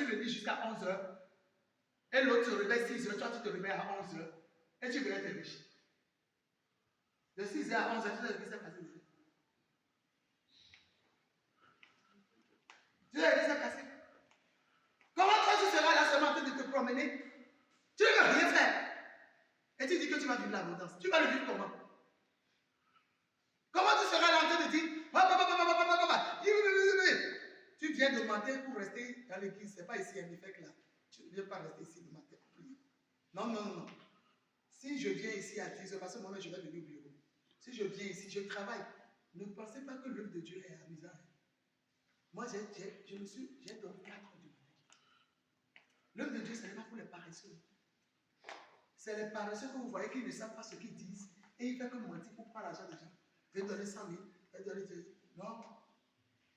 sur le lit jusqu'à 11h, et l'autre se réveille 6h, toi tu te réveilles à 11h, et tu verrais être riche. De 6h à 11h, tu sais ce qui s'est passé ici. Tu sais ce qui s'est passé. Comment toi tu seras là seulement en train de te promener? Tu ne veux rien faire. Et tu dis que tu vas vivre l'abondance. Tu vas le vivre comment? Comment tu seras là en train de dire tu viens de matin pour rester dans l'église. Ce n'est pas ici, il fait que là. Tu ne viens pas rester ici le matin pour prier. Non, non, non. Si je viens ici à 10h, parce que moi-même je vais venir au bureau. Si je viens ici, je travaille. Ne pensez pas que l'œuvre de Dieu est amusant. Moi, j'ai dormi 4 heures du matin. L'œuvre de Dieu, ce n'est pas pour les paresseux. C'est les paresseux que vous voyez qui ne savent pas ce qu'ils disent. Et ils font que mentir pour prendre l'argent des gens. Je vais donner 100 000, je vais donner 2 000. Non.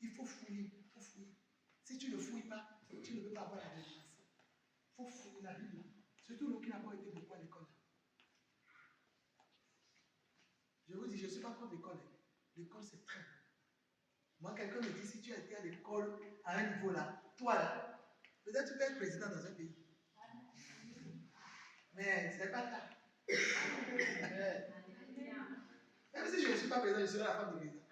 Il faut fouiller, il faut fouiller. Si tu ne fouilles pas, tu ne peux pas avoir la révélation. Il faut fouiller la Bible. Surtout nous qui n'avons pas été beaucoup à l'école. Je vous dis, je ne suis pas contre l'école. L'école, c'est très bon. Moi, quelqu'un me dit, si tu as été à l'école à un niveau là, toi là, peut-être tu peux être président dans un pays. Mais ce n'est pas ça. Même si je ne suis pas président, je serai la femme de président.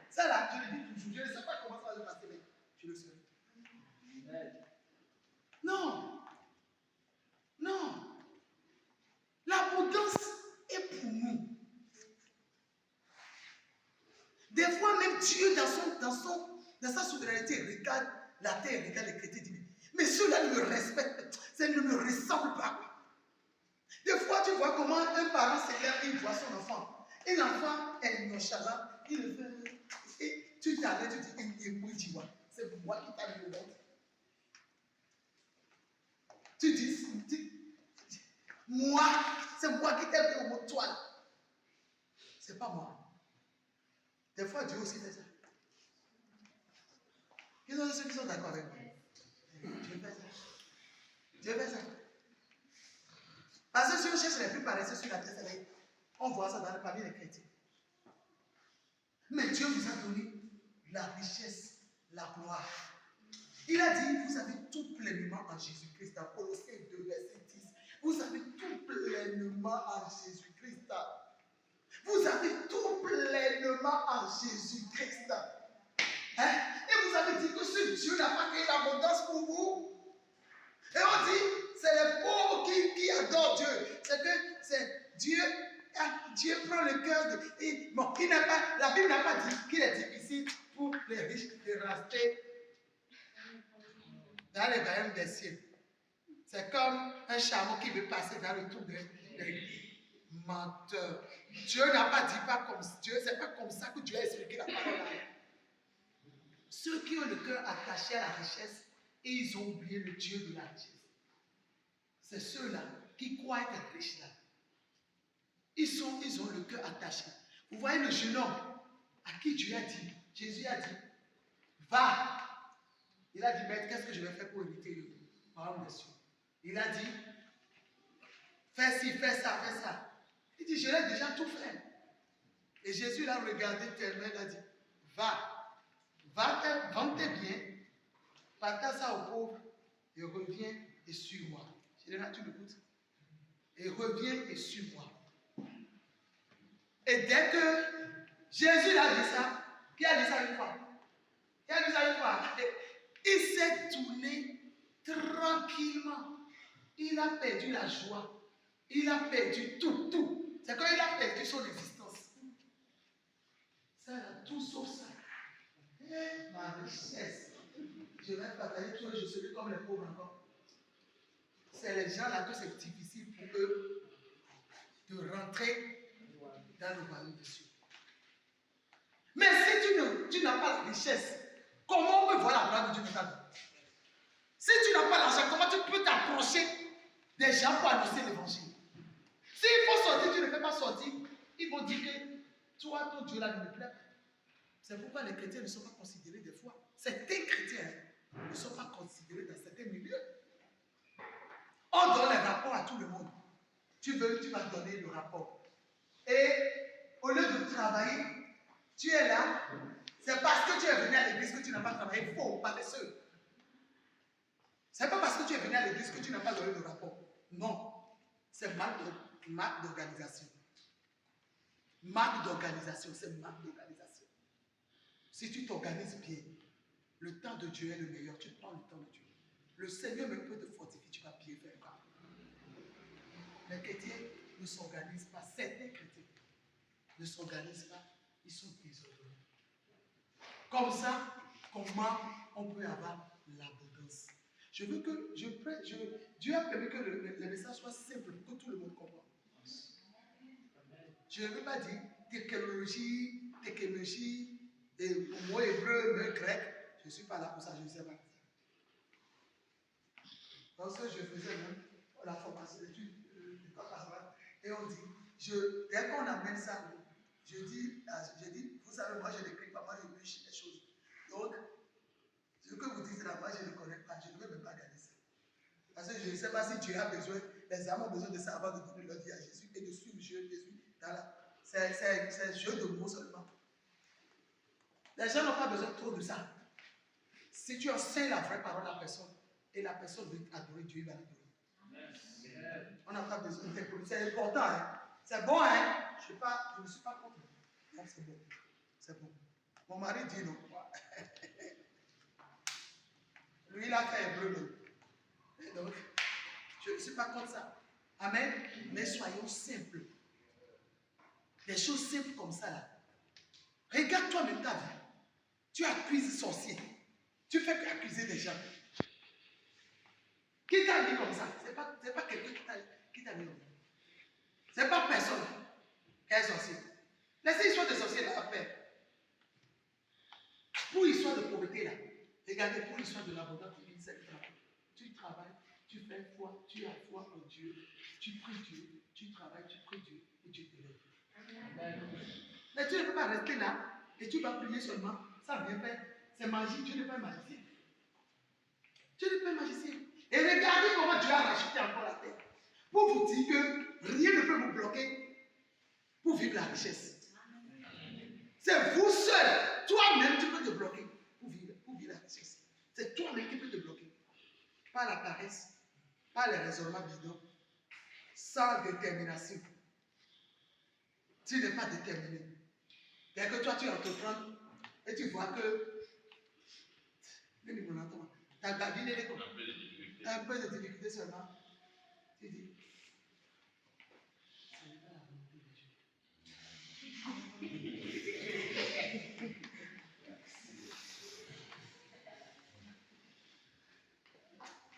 Ça là, je le dis toujours. Je ne sais pas comment ça va se passer, mais je le serai. Non. Non. L'abondance est pour nous. Des fois, même Dieu, dans sa souveraineté, regarde la terre, regarde les chrétiens, dit, mais ceux-là ne me respectent, ça ne me ressemble pas. Des fois, tu vois comment un parent s'élève et il voit son enfant. Et l'enfant est nonchalant, il le fait. Et tu t'arrêtes, tu dis, c'est moi qui t'ai mis au monde. Tu dis, moi, c'est moi qui t'ai mis au monde, toi. C'est pas moi. Des fois, Dieu aussi fait ça. Qui sont ceux qui sont d'accord avec moi? Dieu fait ça. Dieu fait ça. Parce que si on cherche les plus paresseux sur la terre, on voit ça dans le parmi des chrétiens. Mais Dieu vous a donné la richesse, la gloire. Il a dit, vous avez tout pleinement en Jésus-Christ. Dans Colossiens 2, verset 10. Vous avez tout pleinement en Jésus-Christ. Vous avez tout pleinement en Jésus-Christ. Hein? Et vous avez dit que ce Dieu n'a pas créé l'abondance pour vous. Et on dit, c'est les pauvres qui adorent Dieu. C'est que c'est Dieu. Dieu prend le cœur de. Bon, la Bible n'a pas dit qu'il est difficile pour les riches de rester dans les royaumes des cieux. C'est comme un chameau qui veut passer dans le trou des menteurs. Dieu n'a pas dit pas comme Dieu, c'est pas comme ça que Dieu a expliqué la parole. Ceux qui ont le cœur attaché à la richesse, ils ont oublié le Dieu de la richesse. C'est ceux-là qui croient être riches là. Ils ont le cœur attaché. Vous voyez le jeune homme à qui Dieu a dit, Jésus a dit, va. Il a dit, maître, qu'est-ce que je vais faire pour éviter le royaume des cieux? Il a dit, fais ci, fais ça, fais ça. Il dit, je l'ai déjà tout fait. Et Jésus l'a regardé tellement, il a dit, va, vends tes biens, partage ça aux pauvres, et reviens et suis-moi. Je l'ai là, tu l'écoutes. Et reviens et suis-moi. Et dès que Jésus a dit ça, qui a dit ça une fois? Qui a dit ça une fois? Il s'est tourné tranquillement. Il a perdu la joie. Il a perdu tout. C'est quand il a perdu son existence. Ça a tout sauf ça. Et ma richesse. Je vais partager tout, je serai comme les pauvres encore. C'est les gens là que c'est difficile pour eux de rentrer dans le royaume des cieux. Mais si tu n'as pas de richesse, comment on peut voir la gloire de Dieu dans ta vie? Si tu n'as pas l'argent, comment tu peux t'approcher des gens pour annoncer l'évangile? S'il faut sortir, tu ne fais pas sortir, ils vont dire que toi, ton Dieu là ne me plaît pas. C'est pourquoi les chrétiens ne sont pas considérés des fois. Certains chrétiens ne sont pas considérés dans certains milieux. On donne les rapports à tout le monde. Tu vas donner le rapport. Et au lieu de travailler, tu es là. C'est parce que tu es venu à l'église que tu tu n'as pas travaillé, faux, paresseux. Ce n'est pas parce que tu es venu à l'église que tu n'as pas donné de rapport. Non. C'est marque d'organisation. Marque d'organisation, c'est marque d'organisation. Si tu t'organises bien, le temps de Dieu est le meilleur. Tu prends le temps de Dieu. Le Seigneur même peut te fortifier, tu vas bien faire. Les chrétiens ne s'organisent pas. Certains chrétiens ne s'organisent pas. Ils sont désordonnés. Comme ça, comment on peut avoir l'abondance? Je veux que, Dieu a permis que le message soit simple pour que tout le monde comprenne. Je ne veux pas dire technologie, et mot hébreu, mot grec. Je ne suis pas là pour ça, je ne sais pas. Lorsque je faisais même la formation d'études, et on dit, dès qu'on amène ça, je dis, vous savez, moi je n'écris pas, moi je lis les choses. Donc, ce que vous dites là, moi je ne connais pas, je ne veux même pas regarder ça. Parce que je ne sais pas si Dieu a besoin, les âmes ont besoin de ça avant de donner leur vie à Jésus et de suivre Jésus. C'est jeu de mots seulement. Les gens n'ont pas besoin trop de ça. Si tu enseignes la vraie parole à la personne, et la personne veut adorer Dieu, il va l'adorer. On n'a pas besoin de technologie. C'est important, hein. C'est bon, hein. Je ne suis pas contre. Non, c'est bon. C'est bon. Mon mari dit non. Lui, il a fait hébreu même. Et donc, je ne suis pas contre ça. Amen. Mais soyons simples. Des choses simples comme ça, là. Regarde toi-même ta vie. Tu accuses sorcier. Tu fais qu'accuser des gens. Qui t'a dit comme ça? Ce n'est pas quelqu'un qui t'a dit comme ça. Ce n'est pas personne qui est sorcier. Laissez l'histoire de sorcier là à faire. Pour l'histoire de pauvreté là, regardez, pour l'histoire de l'abondance, tu travailles, tu fais foi, tu as foi en Dieu, tu pries Dieu, tu travailles, tu pries Dieu et Dieu te lève. Mais tu ne peux pas rester là et tu vas prier seulement, ça vient faire. C'est magie, Dieu n'est pas un magicien. Dieu n'est pas un magicien. Et regardez comment Dieu a racheté encore la terre. Pour vous dire que rien ne peut vous bloquer pour vivre la richesse. C'est vous seul, toi-même, tu peux te bloquer pour vivre la richesse. C'est toi-même qui peux te bloquer. Pas la paresse, pas les raisonnements bidons, sans détermination. Tu n'es pas déterminé. Dès que toi tu entreprends et tu vois que ta vie est comme un peu de difficulté seulement, tu dis, ce n'est pas la volonté de Dieu.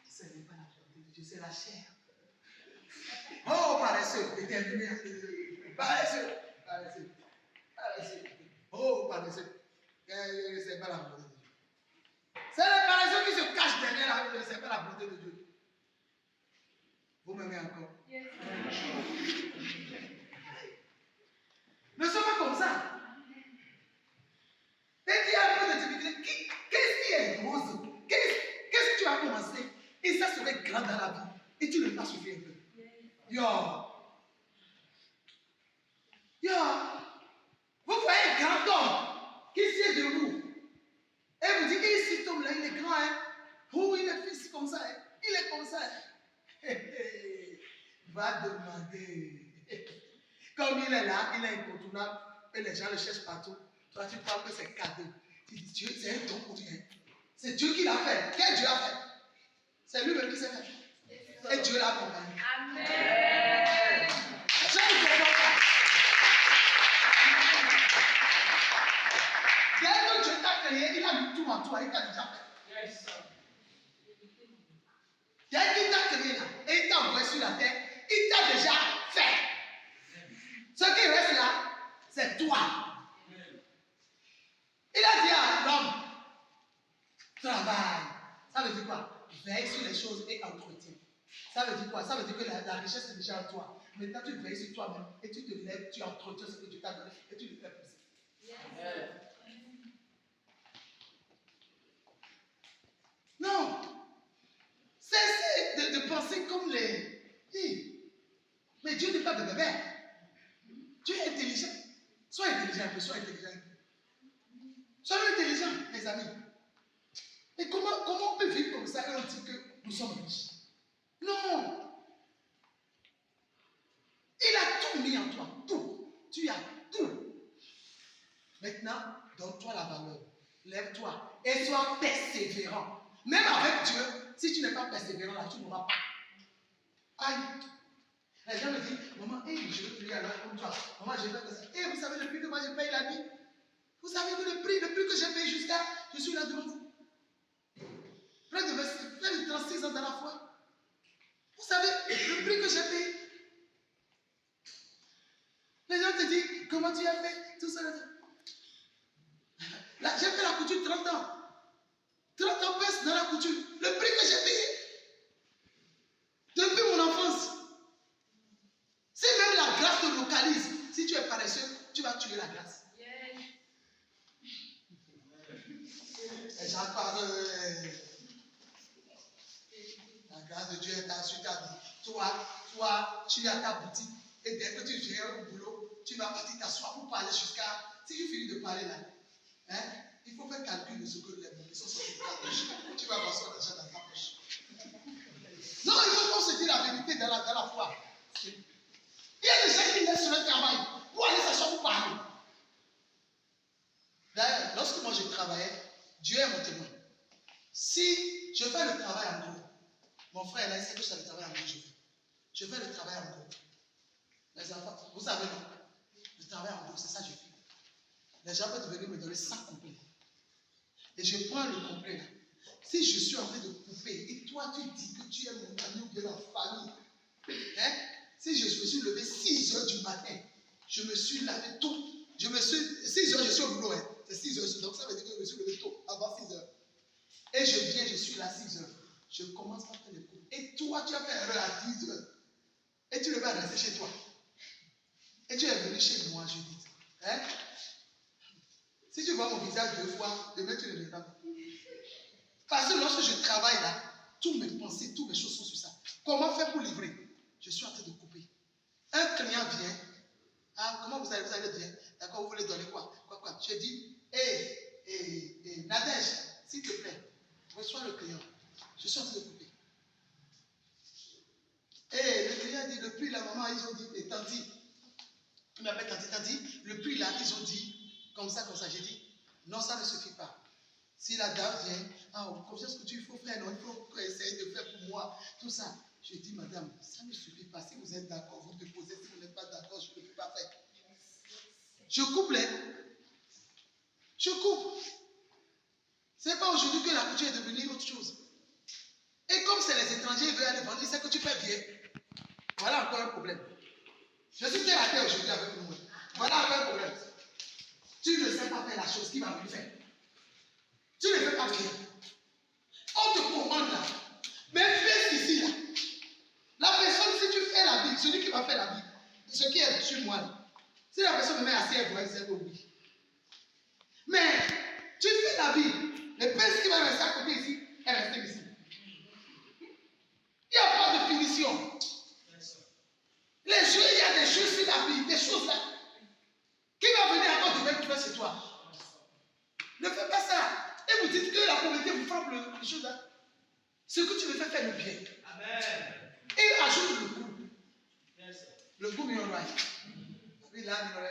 Ce n'est pas la volonté de Dieu, c'est la chair. Oh, paresseux, déterminé. Paresseux. Oh, paresseux. C'est pas la volonté de Dieu. C'est les paresseux qui se cachent derrière la volonté, c'est pas la volonté de Dieu. Vous m'aimez encore? Yes. Ne sois pas comme ça. Et il y a un peu de difficulté. Qu'est-ce qui est rose? Qu'est-ce que tu as commencé? Et ça serait grand dans la vie. Et tu ne l'as pas suivi un peu. Vous voyez un grand homme qui sied debout. Et vous dites, et cet homme-là, il est grand, hein? Oh, il est fils comme ça, hein? Il est comme ça. Hein? Va demander. Comme il est là, il est incontournable, et les gens le cherchent partout. Toi, tu parles que c'est cadeau. Tu dis, Dieu, c'est un don pour lui. Hein? C'est Dieu qui l'a fait. Quel Dieu l'a fait? C'est lui-même qui s'est fait. Et Dieu l'a accompagné. Amen. Je ne comprends pas. Dès que Dieu t'a créé, il a mis tout en toi, il t'a déjà fait. Yes. Dès qu'il t'a créé là, et il t'a envoyé sur la terre, il t'a déjà fait. Ce qui reste là, c'est toi. Il a dit à l'homme, travaille. Ça veut dire quoi? Veille sur les choses et entretiens. Ça veut dire quoi? Ça veut dire que la richesse est déjà en toi. Maintenant, tu veilles sur toi-même et tu te lèves, tu entretiens ce que Dieu t'a donné et tu le fais pousser. Yes. Non. Cessez de penser comme les... Mais Dieu n'est pas de bébé. Dieu est intelligent. Sois intelligent un peu, sois intelligent un peu. Soyons intelligents, les amis. ça et on dit que nous sommes riches. Non. Il a tout mis en toi. Tout. Tu as tout. Maintenant, donne-toi la valeur. Lève-toi et sois persévérant. Même avec Dieu, si tu n'es pas persévérant là, tu n'auras pas. Aïe. Les gens me disent, maman, je veux prier alors comme toi. Maman, je veux faire ça. Et vous savez le prix que moi je paye la nuit? Vous savez que le prix que j'ai payé jusqu'à, je suis là devant vous. Près de 36 ans dans la foi. Vous savez le prix que j'ai payé. Les gens te disent, comment tu as fait? Tout ça. Là, j'ai fait la couture 30 ans. 30 ans passe dans la couture. Le prix que j'ai payé. Depuis mon enfance. Si même la grâce te localise, si tu es paresseux, tu vas tuer la grâce. Et j'en parle. La grâce de Dieu est sur ta vie. Toi, tu es à ta boutique. Et dès que tu viens au boulot, tu vas partir t'asseoir pour parler jusqu'à. Si tu finis de parler là, hein, il faut faire calcul de ce que les mots qui sont sortis de ta poche. Tu vas avoir son argent dans ta poche. Non, il faut qu'on se dise la vérité dans la foi. Il y a des gens qui laissent le travail pour aller s'asseoir pour parler. D'ailleurs, lorsque moi je travaillais, Dieu est mon témoin. Si je fais le travail en gros, mon frère là, il sait que c'est le travail en gros que je fais. Je fais le travail en gros. Les enfants, vous savez non? Le travail en gros, c'est ça que je fais. Les gens peuvent venir me donner 100 complets. Et je prends le complet là. Si je suis en train de couper et toi tu dis que tu es mon ami ou bien en famille, hein? Si je me suis levé 6 heures du matin, je me suis lavé tout. 6 heures, je suis au boulot, hein? C'est 6 heures, donc ça veut dire que je me suis levé tôt, avant 6 heures. Et je viens, je suis là 6 heures. Je commence par faire le coup. Et toi, tu as fait erreur à 10 heures. Et tu vas rester chez toi. Et tu es venu chez moi, Judith. Hein? Si tu vois mon visage 2 fois, demain tu ne le verras pas. Parce que lorsque je travaille là, toutes mes pensées, toutes mes choses sont sur ça. Comment faire pour livrer? Je suis en train de couper. Un client vient. Ah, comment vous allez bien? D'accord, vous voulez donner quoi? Quoi? Je dis, Nadège, s'il te plaît, reçois le client. Je suis en train de couper. Et le client dit, le prix là, maman, ils ont dit, et Tanti, il m'appelle Tanti, le prix là, ils ont dit, comme ça. J'ai dit, non, ça ne suffit pas. Si la dame vient, comme ça, ce que tu faut faire, non, il faut essayer de faire pour moi, tout ça. Je dis, madame, ça ne suffit pas. Si vous êtes d'accord, vous déposez. Si vous n'êtes pas d'accord, je ne peux pas faire. Je coupe les. Je coupe. Ce n'est pas aujourd'hui que la couture est devenue autre chose. Et comme c'est les étrangers, ils veulent aller vendre, ils savent que tu fais bien. Voilà encore un problème. Je suis terre à terre aujourd'hui avec nous. Voilà encore un problème. Tu ne sais pas faire la chose qu'il va venir faire. Tu ne fais pas bien. On te commande là. Mais fais ici là. La personne, si tu fais la Bible, celui qui va faire la Bible, ce qui est sur moi là. Si la personne me met assis, elle voit, c'est oui. Mais tu fais la Bible, le pince qui va rester à côté ici, elle reste ici. Il n'y a pas de finition. Les jeux, il y a des jeux sur la Bible, des choses là. Qui va venir encore demain pour faire chez toi? Ne fais pas ça. Et vous dites que la pauvreté vous frappe les choses là. Ce que tu veux faire, fais le bien. Amen. Et ajoute le goût. Le goût, il y aura. Oui, là, il y aura.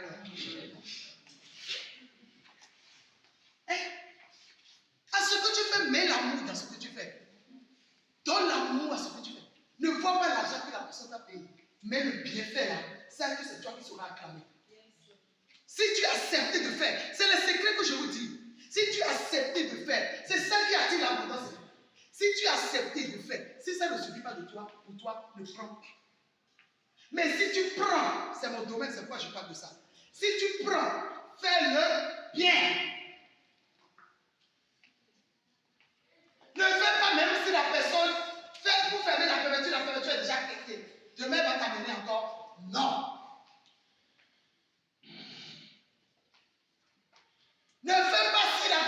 À ce que tu fais, mets l'amour dans ce que tu fais. Donne l'amour à ce que tu fais. Ne vois pas l'argent que la personne t'a payé. Mais le bienfait là, c'est que c'est toi qui seras acclamé. Si tu as accepté de faire, c'est le secret que je vous dis. Si tu as accepté de faire, c'est ça qui attire l'abondance. Si tu as accepté de faire, si ça ne suffit pas de toi, pour toi, ne prends pas. Mais si tu prends, c'est mon domaine, c'est pourquoi je parle de ça. Si tu prends, fais-le bien. Ne fais pas même si la personne fait pour fermer la fermeture est déjà traitée. Demain va t'amener encore. Non. Ne fais pas si la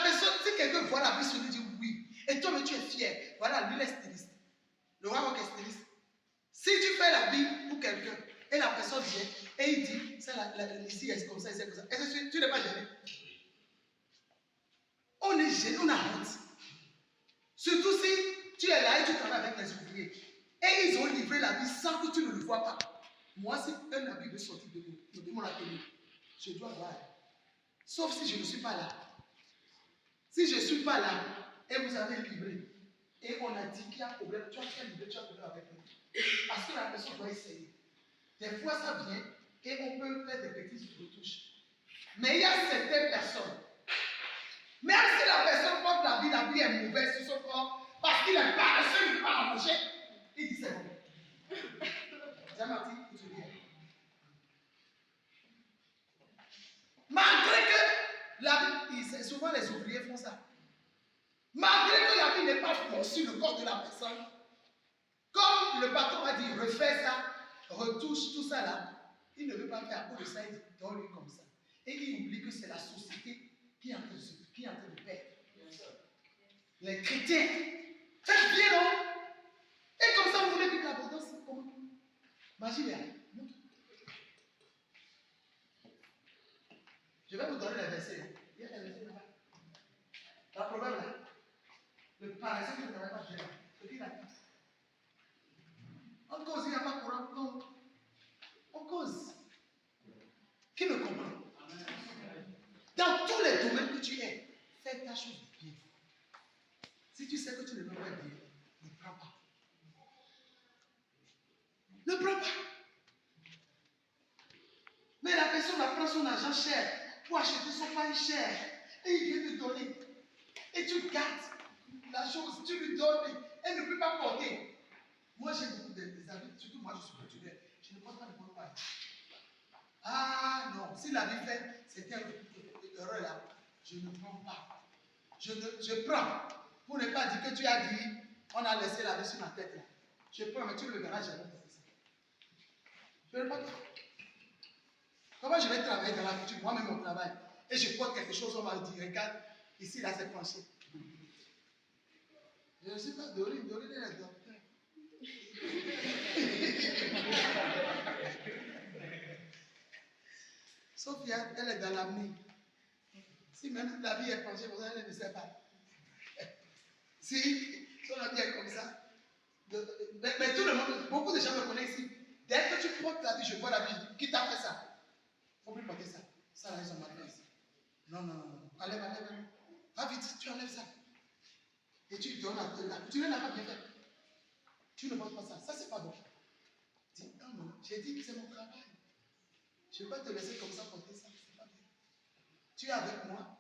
personne, si quelqu'un voit la vie sur lui, dit oui. Et toi, mais tu es fier. Voilà, lui, il est styliste. Le roi est styliste. Si tu fais la Bible pour quelqu'un, et la personne vient, et il dit, ici, c'est comme ça, c'est comme ça. Est-ce que tu n'es pas gêné? On est gêné, on a honte. Surtout si tu es là et tu travailles avec les ouvriers. Et ils ont livré l'habit sans que tu ne le vois pas. Moi, si un habit veut sortir de mon atelier, je dois voir. Sauf si je ne suis pas là. Si je ne suis pas là et vous avez livré, et on a dit qu'il y a un problème, tu as fait livrer, tu as problème avec nous. Parce que la personne doit essayer. Des fois, ça vient et on peut faire des petites retouches. Mais il y a certaines personnes, même si la personne porte la vie est mauvaise sur son corps, parce qu'il est paresseux, il ne peut pas manger, il dit c'est bon. Diamati, tu viens. Malgré que souvent les ouvriers font ça. Malgré que la vie n'est pas forte sur le corps de la personne, comme le patron a dit, refais ça, retouche tout ça là, il ne veut pas faire à cause de ça, il donne comme ça. Et il oublie que c'est la société qui est en train de perdre. Les chrétiens, faites bien, non? Et comme ça, vous voulez vivre l'abondance, comment? Magie, montre. Je vais vous donner les versets. Il y a des versets là-bas. Dans le proverbe là, le paresseux qui ne travaille pas bien, c'est qui là? On cause, il n'y a pas courant, non. On cause. Qui me comprend? Dans tous les domaines que tu es, fais ta chose bien. Si tu sais que tu ne peux pas bien, ne prends pas. Ne prends pas. Mais la personne va prendre son argent cher pour acheter son pain cher. Et il vient te donner. Et tu gardes la chose, tu lui donnes. Elle ne peut pas porter. Moi, j'ai beaucoup d'amis, surtout moi, je suis portugais. Je ne porte pas de bon pain. Ah non, si la vie fait, c'était une erreur là. Je ne prends pas. Je prends. Pour ne pas dire que tu as dit, on a laissé la vie sur ma tête là. Je prends, mais tu ne le verras jamais faire ça. Je ne veux pas faire. Comment je vais travailler dans la culture, moi-même mon travail, et je porte quelque chose, on m'a dit, regarde, ici là c'est penché. Je ne suis pas Dorine est le docteur. Sophia, elle est dans l'avenir. Si même la vie est penchée, elle ne sait pas. Si son vie est comme ça. Mais tout le monde, beaucoup de gens me connaissent ici. Dès que tu portes la vie, je vois la vie, je dis, qui t'a fait ça? Il ne faut plus porter ça. Ça là, ils ont mal fait. Non, non, non. Allez. Va vite, tu enlèves ça. Et tu donnes tu ne l'as pas bien fait. Tu ne portes pas ça. Ça, c'est pas bon. Dis, non, j'ai dit que c'est mon travail. Je ne vais pas te laisser comme ça porter ça. C'est pas bien. Tu es avec moi.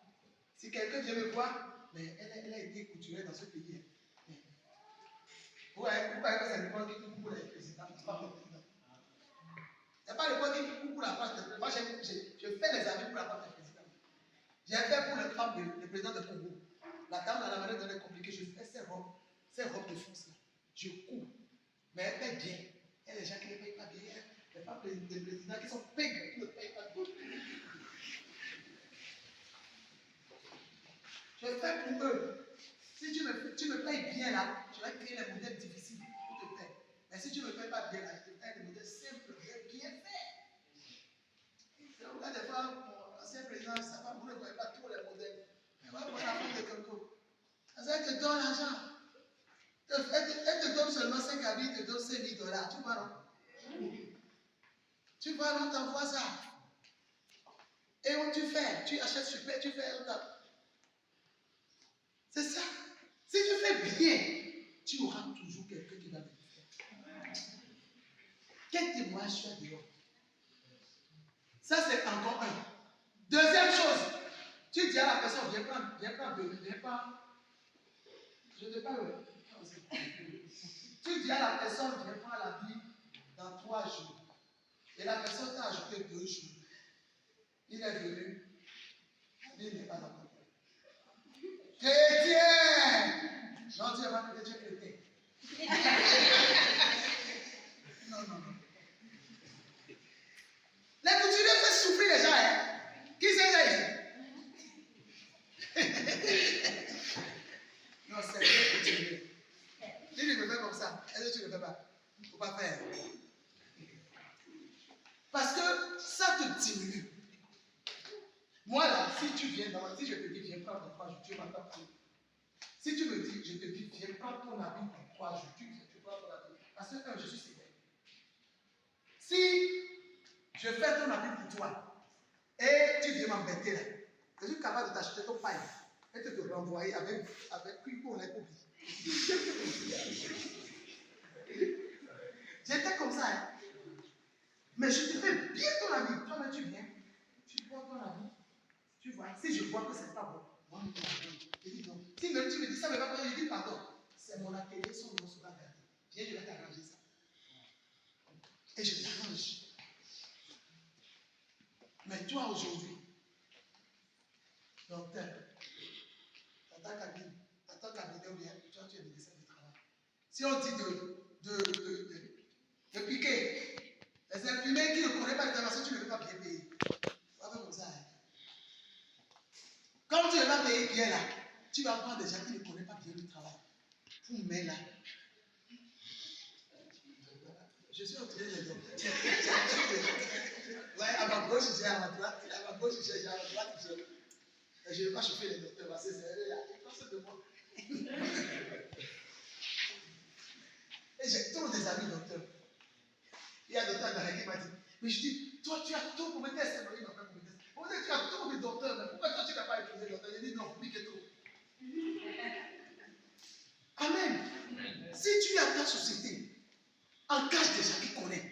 Si quelqu'un vient me voir, mais elle a été couturière dans ce pays. Vous voyez que c'est le point qui coupe pour les présidents. C'est pas le président. C'est pas le point qui coupe pour la place de président. Moi, je fais les avis pour la place de président. J'ai fait pour les femmes du président de Congo. La dame dans la manière dont elle est compliquée, je fais ces robes de France là. Je coupe. Mais elle paye bien. Il y a des gens qui ne payent pas bien. Les femmes des présidents qui sont payées, qui ne payent pas bien. Je fais pour eux. Si tu me payes bien là, je vais créer les modèles difficiles pour te faire. Mais si tu ne me payes pas bien là, je te fais des modèles simples, bien faits. C'est pourquoi des fois, mon ancien président, sa femme, vous ne voyez pas tous les modèles. Mais voilà, pour la femme de quelqu'un. Elle te donne l'argent. Elle te donne seulement 5 habits, elle te donne $5,000. Tu vois, non? Tu vois, on t'envoie ça. Et où tu fais? Tu achètes super, tu fais un tas. C'est ça. Si tu fais bien, tu auras toujours quelqu'un qui va te faire. Quel témoignage tu as dehors? Ça, c'est encore un. Deuxième chose, tu dis à la personne, viens prendre, viens prendre. Je te parle. Tu dis à la personne, viens prendre la vie dans 3 jours. Et la personne t'a ajouté 2 jours. Il est venu. Il n'est pas encore. Chrétien! Non, tu n'es pas chrétien. Non. Les couturiers font souffrir les gens. Hein? Qui c'est ça ici? Non, c'est les couturiers. Si tu me fais comme ça, est-ce que tu ne le fais pas? Il ne faut pas faire. Parce que ça te diminue. Moi là, si tu viens, si je te dis, viens prendre 3 jours, tu ne vas pas prendre. Si tu me dis, je te dis, viens, prends ton habit pour 3 jours, tu prends ton habit. Parce que je suis sévère. Si je fais ton habit pour toi et tu viens m'embêter là, je suis capable de t'acheter ton paille et de te renvoyer avec une pour les copies. J'étais comme ça, hein. Mais je te fais bien ton habit. Toi, tu viens, tu prends ton habit, tu vois. Si je vois que c'est pas bon, moi, je dis non. Si même tu me dis ça, mais pas je dis pardon. C'est mon atelier, son nom sera gardé. Viens, je vais t'arranger ça. Et je t'arrange. Mais toi, aujourd'hui, docteur, t'attends cabinet ou bien, toi, tu es médecin du travail. Si on dit de piquer, les imprimés qui ne connaissent pas l'intervention, tu ne peux pas bien payer. On va faire comme ça. Hein. Comme tu ne vas pas payer bien là, tu vas prendre des gens qui ne connaissent pas bien le travail. Vous mets là. Je suis entré les docteurs. Ouais, à ma gauche, j'ai à ma droite. À ma gauche, j'ai à ma droite. Je ne vais pas chauffer les docteurs parce que c'est là. Ils de moi. Et j'ai trop des amis docteurs. Il y a un docteur dans qui m'a dit, mais je dis, toi tu as tout pour me tester. Il m'a fait pour me tester. On dit, tu as tout pour les docteurs, mais pourquoi toi tu n'as pas épousé le docteur? Il dit, non, vous piquez trop. Amen. Si tu as ta société, engage des gens qui connaissent.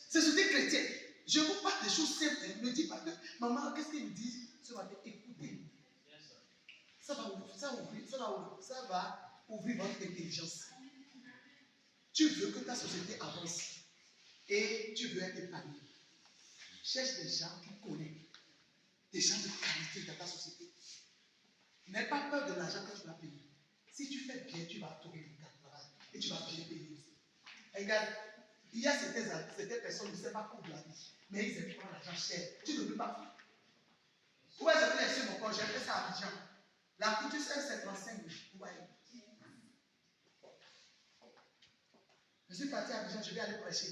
C'est société chrétienne. Je vous parle des choses simples. Ne me dis pas que, maman, qu'est-ce qu'ils me disent ce matin? Écoutez. Ça va ouvrir votre intelligence. Tu veux que ta société avance et tu veux être épanoui. Cherche des gens qui connaissent, des gens de qualité dans ta société. N'aie pas peur de l'argent que tu vas payer. Si tu fais bien, tu vas trouver du travail et tu vas bien payer aussi. Regarde, il y a certaines personnes qui ne savent pas coudre la vie, mais ils aiment prendre l'argent cher. Tu ne peux pas faire. Ouais, je vais laisser mon corps, j'ai fait ça à Abidjan. La couture, c'est 35 000. Vous voyez. Je suis parti à Abidjan, je vais aller prêcher.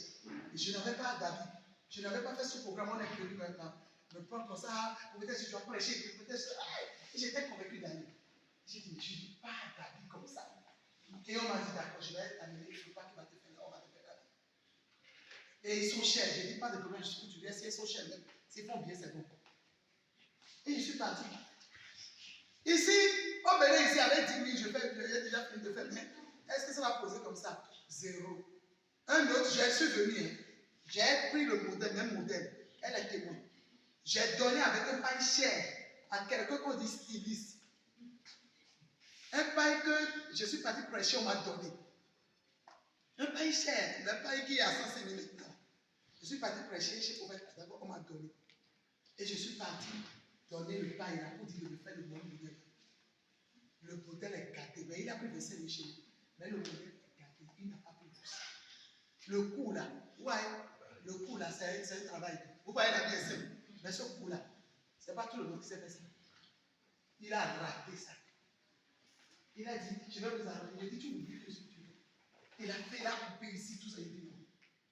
Et je n'avais pas d'avis. Je n'avais pas fait ce programme, on est venu maintenant. Me prendre comme ça, peut-être si je dois prêcher, peut-être. J'étais convaincu d'aller. J'ai dit, mais je ne dis pas d'avis comme ça. Et on m'a dit, d'accord, je vais t'amener, je ne veux pas qu'il va te faire, on va te faire d'avis. Et ils sont chers, je ne dis pas de problème, je suis couturier, si ils sont chers même, s'ils font bien, c'est bon. Et je suis parti. Ici, on venait ici avec 10 000, j'ai déjà fini de faire, mais est-ce que ça va poser comme ça? Zéro. Un autre, je suis venu, hein. J'ai pris le modèle, même modèle. Elle est témoin. J'ai donné avec un paille cher à quelqu'un qu'on dit styliste. Un paille que je suis parti prêcher, on m'a donné. Un paille cher, un paille qui est à 105 000 maintenant. Je suis parti prêcher chez Prophète, d'abord on m'a donné. Et je suis parti donner le paille là pour dire de me faire le bon modèle. Le modèle est gâté, mais il a pris 25 000 chez lui. Mais le modèle est gâté, il n'a pas pris plus. Le coup là, ouais, le coup là, c'est un travail. Vous voyez la vie est simple. Mais ce coup là, ce n'est pas tout le monde qui sait faire ça. Il a raté ça. Il a dit, je vais vous arrêter. Il a dit, tu oublies tout ce que tu veux. Il a fait, il a coupé ici, tout ça, il dit non.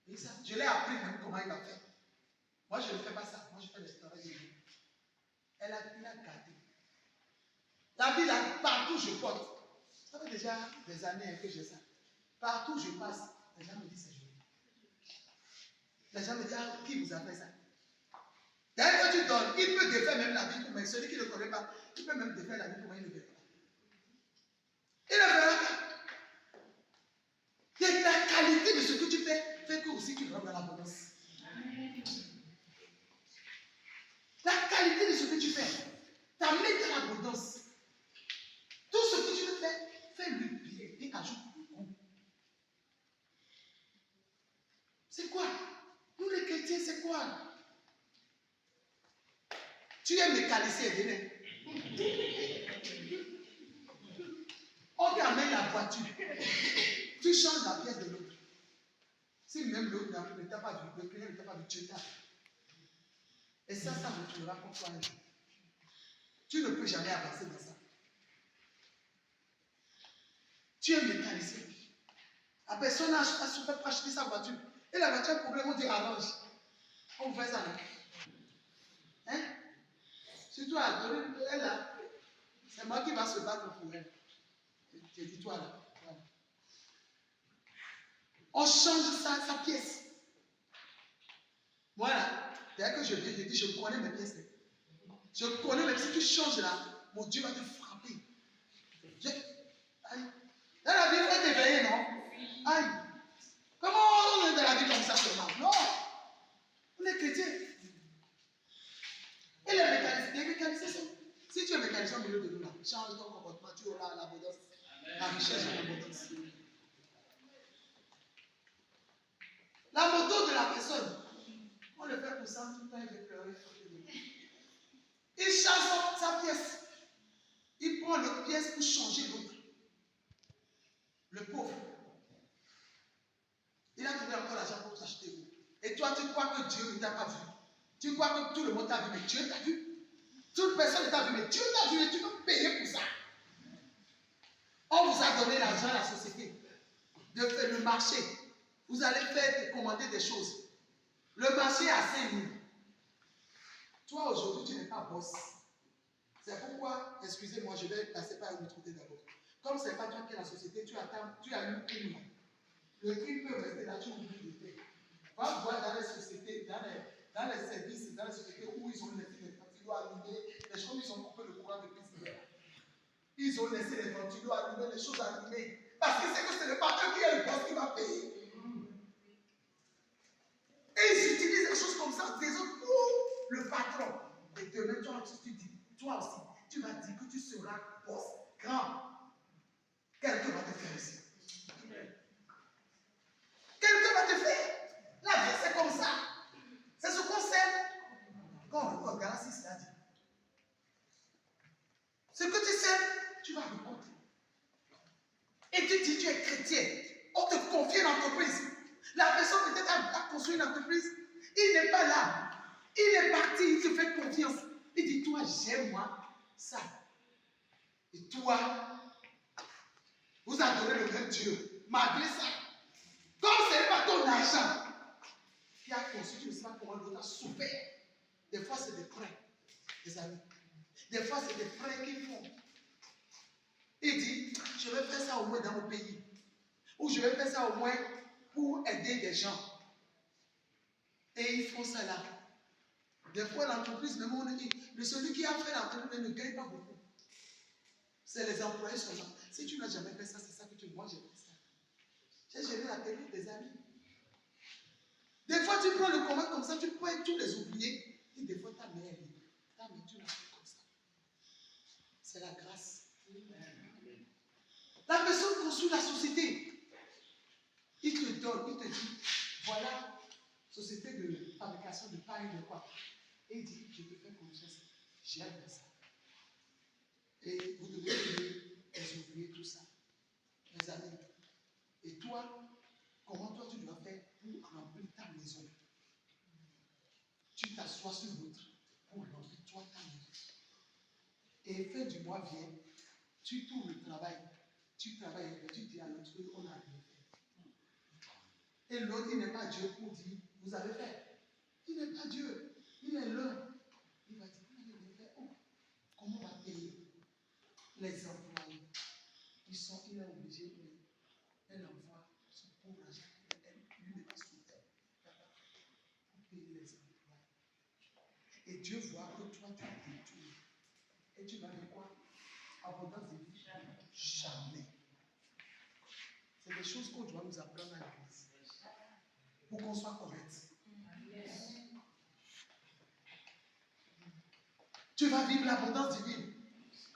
Et ça, je l'ai appris même comment il a fait. Moi, je ne fais pas ça. Moi, je fais le travail de lui. Il a gardé. La vie là, partout je porte. Ça fait déjà des années que j'ai ça. Partout je passe, les gens me disent c'est joli. Les gens me disent, ah, qui vous a fait ça? D'ailleurs, quand tu donnes, il peut défaire même la vie pour moi. Celui qui ne le connaît pas, il peut même défaire la vie pour moi, il ne le verra pas. Il ne le verra pas. Et la qualité de ce que tu fais, fait que aussi tu rentres dans l'abondance. La qualité de ce que tu fais t'amène dans l'abondance. Tout ce que tu fais, fais-le bien et ajoute beaucoup. C'est quoi? Nous les chrétiens, c'est quoi? Tu es mécanicien, venez. On t'amène la voiture. Tu changes la pièce de l'autre. Si même l'autre ne t'a pas vu, le client ne t'a pas vu, tu t'as. Et ça retournera pour toi un jour. Tu ne peux jamais avancer dans ça. Tu es mécanicien. La personne a acheté sa voiture. Et la voiture a un problème, on dit arrange. On fait ça. Hein? Si tu as donné, elle là, c'est moi qui va se battre pour elle. J'ai dit toi là. Voilà. On change sa pièce. Voilà. Dès que je viens, je dis, je connais mes pièces. Je connais, même si tu changes là, mon Dieu va te frapper. Aïe. Dans la vie, il faut être éveillé, non? Aïe. Comment on est dans la vie comme ça seulement? Non. On est chrétien. Et les mécaniciens sont. Si tu es mécanicien au milieu de nous là, change ton comportement, tu auras l'abondance, la richesse et l'abondance. La moto de la personne, on le fait pour ça, tout le temps il veut pleurer. Il change sa pièce. Il prend l'autre pièce pour changer l'autre. Le pauvre. Il a trouvé encore l'argent pour t'acheter. Et toi, tu crois que Dieu ne t'a pas vu. Tu crois que tout le monde t'a vu, mais Dieu t'a vu. Toute personne ne t'a vu, mais Dieu t'a vu et tu peux payer pour ça. On vous a donné l'argent à la société, de faire le marché. Vous allez faire commander des choses. Le marché est à 5 000. Toi, aujourd'hui, tu n'es pas boss. C'est pourquoi, excusez-moi, je vais passer par une autre côté d'abord. Comme ce n'est pas toi qui es la société, tu as une prime. Le crime peut rester là, tu oublies de faire. Va voir dans les sociétés, dans les services, dans les sociétés où ils ont laissé les ventilos allumés, les choses, ils ont coupé le courant depuis hier. Ils ont laissé les ventilos allumés, les choses allumées. Parce que c'est que ce n'est pas eux qui est le boss qui va payer. Et ils utilisent des choses comme ça, des autres pour le patron. Et demain, toi aussi, tu vas dire que tu seras boss, grand. Quelqu'un va te faire ici. Quelqu'un va te faire. La vie, c'est comme ça. C'est ce qu'on sait. Quand on regarde Galatie, cela dit. Ce que tu sais, tu vas raconter. Et tu dis, tu es chrétien. On te confie une entreprise. La personne peut-être a construit une entreprise. Il n'est pas là. Il est parti, il te fait confiance. Il dit, toi, j'aime-moi ça. Et toi, vous adorez le même Dieu. Malgré ça, comme ce n'est pas ton argent qui a construit, tu ne sais pas comment l'autre a souffert. Des fois, c'est des prêts, des amis. Des fois, c'est des prêts qu'ils font. Il dit, je vais faire ça au moins dans mon pays. Ou je vais faire ça au moins pour aider des gens. Et ils font ça là. Des fois, l'entreprise, même on dit, celui qui a fait l'entreprise ne gagne pas beaucoup. C'est les employés seulement. Si tu n'as jamais fait ça, c'est ça que tu vois, j'ai fait ça. J'ai géré la télé des amis. Des fois, tu prends le commun comme ça, tu peux tous les oublier. Et des fois, ta mère est libre. Ta mère, tu l'as fait comme ça. C'est la grâce. La personne construit la société. Il te donne, il te dit, voilà, société de fabrication de pain de quoi. Et il dit, je te fais confiance. J'aime ça. Et vous devez les ouvriers, tout ça. Mes amis. Et toi, comment toi tu dois faire pour remplir ta maison? Tu t'assois sur l'autre pour remplir toi ta maison. Et fin du mois vient, tu tournes le travail. Tu travailles, tu dis à l'autre, on a rien fait. Et l'autre, il n'est pas Dieu pour dire, vous avez fait. Il n'est pas Dieu. Il est l'homme. Il va dire, vous n'avez rien fait. Oh, comment on va payer les employés? Il est obligé de elle envoie son pauvre argent. Lui n'est pas souffert. Pour payer les employés. Et Dieu voit que toi, tu as détruit. Et tu vas dire quoi? Abondance de vie? Jamais. C'est des choses qu'on doit nous apprendre à l'église. Pour qu'on soit correct. Tu vas vivre l'abondance divine.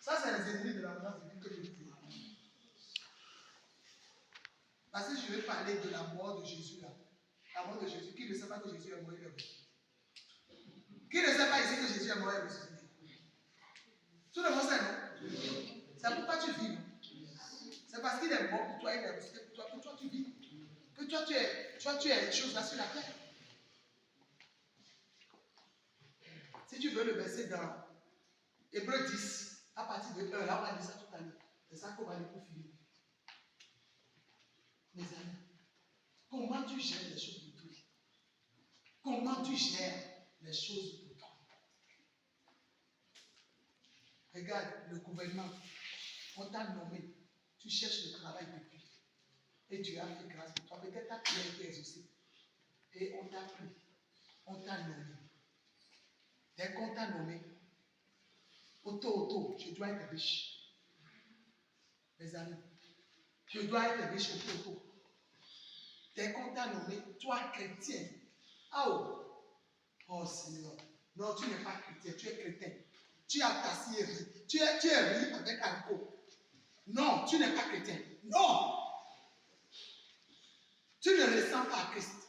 Ça, c'est les ennemis de l'abondance divine que je vous dis. Parce que je vais parler de la mort de Jésus là. La mort de Jésus. Qui ne sait pas que Jésus est mort, il est ressuscité? Qui ne sait pas ici que Jésus est mort, il est ressuscité? Tout le monde sait, non? C'est pourquoi tu vis. C'est parce qu'il est mort pour toi, il est ressuscité pour toi, que toi tu vis. Que toi tu es les choses là sur la terre. Si tu veux le verset dans Hébreux 10, à partir de 1, là on a dit ça tout à l'heure. C'est ça qu'on va aller pour finir. Mes amis, comment tu gères les choses de toi? Comment tu gères les choses de toi? Regarde, le gouvernement, on t'a nommé. Tu cherches le travail depuis. Et Dieu a fait grâce pour toi. Peut-être ta prière a été exaucée. Et on t'a pris. On t'a nommé. Dès qu'on t'a nommé, je dois être riche. Mes amis, je dois être riche auto. Dès qu'on t'a nommé, toi chrétien. Oh Seigneur. Non, tu n'es pas chrétien, tu es chrétien. Tu as tassi et ri. Tu es ri avec alcool. Non, tu n'es pas chrétien. Non! Tu ne ressens pas Christ.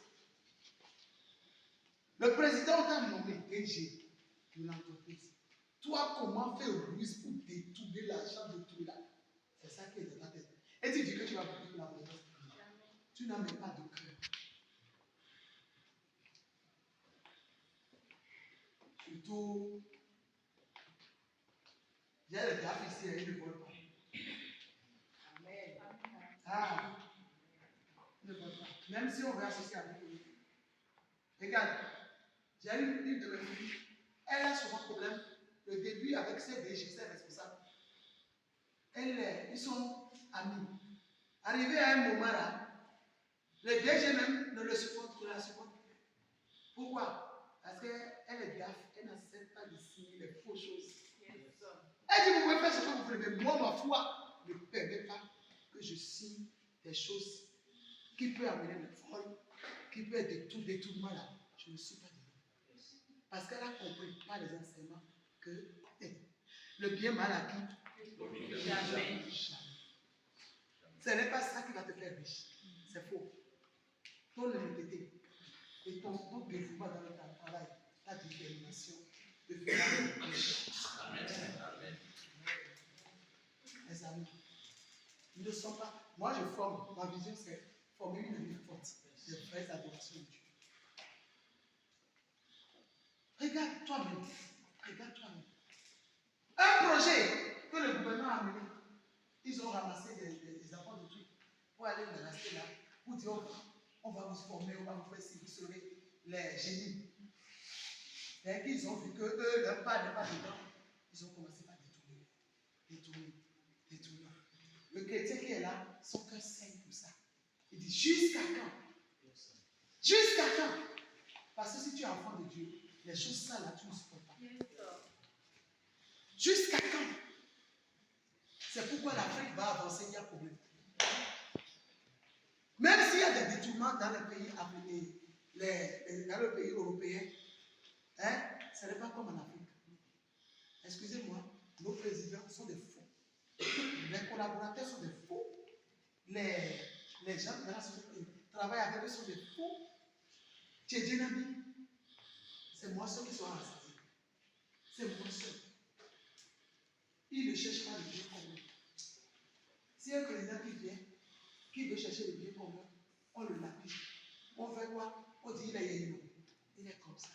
Le président t'a nommé DG de l'entreprise. Toi, comment faire ruse pour détourner l'argent de tout là? C'est ça qui est dans ta tête. Et tu dis que tu vas prier pour la présence. Tu n'as même pas de cœur. Surtout, il y a les gars ici et ils ne volent pas. Amen. Ah, ils ne volent pas. Même si on veut associer avec eux. Regarde, j'ai une de mes filles. Elle a souvent problème. Le début avec ses DG, ses responsables. Ils sont amis. Arrivé à un moment là, le DG même ne le supporte, ne la supporte. Pourquoi? Parce qu'elle est gaffe, elle n'accepte pas de signer les fausses choses. Elle dit, vous pouvez faire ce que vous voulez, mais moi, ma foi ne permet pas que je signe des choses qui peuvent amener le vol, qui peuvent être détournement là. Je ne suis pas dedans. Parce qu'elle a compris par les enseignements que le bien mal acquis, jamais. Ce n'est pas ça qui va te faire riche. C'est faux. Ton honnêteté et ton dévouement dans le travail, ta détermination te fera riche. Amen. Mes amis, nous ne sommes pas. Moi, je forme. Ma vision, c'est former une vie forte, de vraies adorations de Dieu. Regarde toi-même. Regarde toi-même. Un projet que le gouvernement a mené. Ils ont ramassé des apports de trucs pour aller les rester là, pour dire on va vous former, on va vous faire si vous serez les génies. Dès qu'ils ont vu que eux, leur part n'est pas dedans, ils ont commencé par détourner. Le chrétien qui est là, son cœur saigne pour ça. Il dit jusqu'à quand? Jusqu'à quand? Parce que si tu es enfant de Dieu, les choses sales là, tu ne supportes pas. Jusqu'à quand? C'est pourquoi l'Afrique va avancer, il y a problème. Même s'il y a des détournements dans les pays dans le pays européen, ce n'est pas comme en Afrique. Excusez-moi, nos présidents sont des faux. Les collaborateurs sont des faux. Les gens dans la société qui travaillent avec eux sont des faux. Tu es dynamique. C'est moi seul qui sont racisés. C'est moi seul. Ils ne cherchent pas le bien commun. Si un président qui veut chercher le bien commun, on le lapide. On fait quoi? On dit il est yéno. Il est comme ça.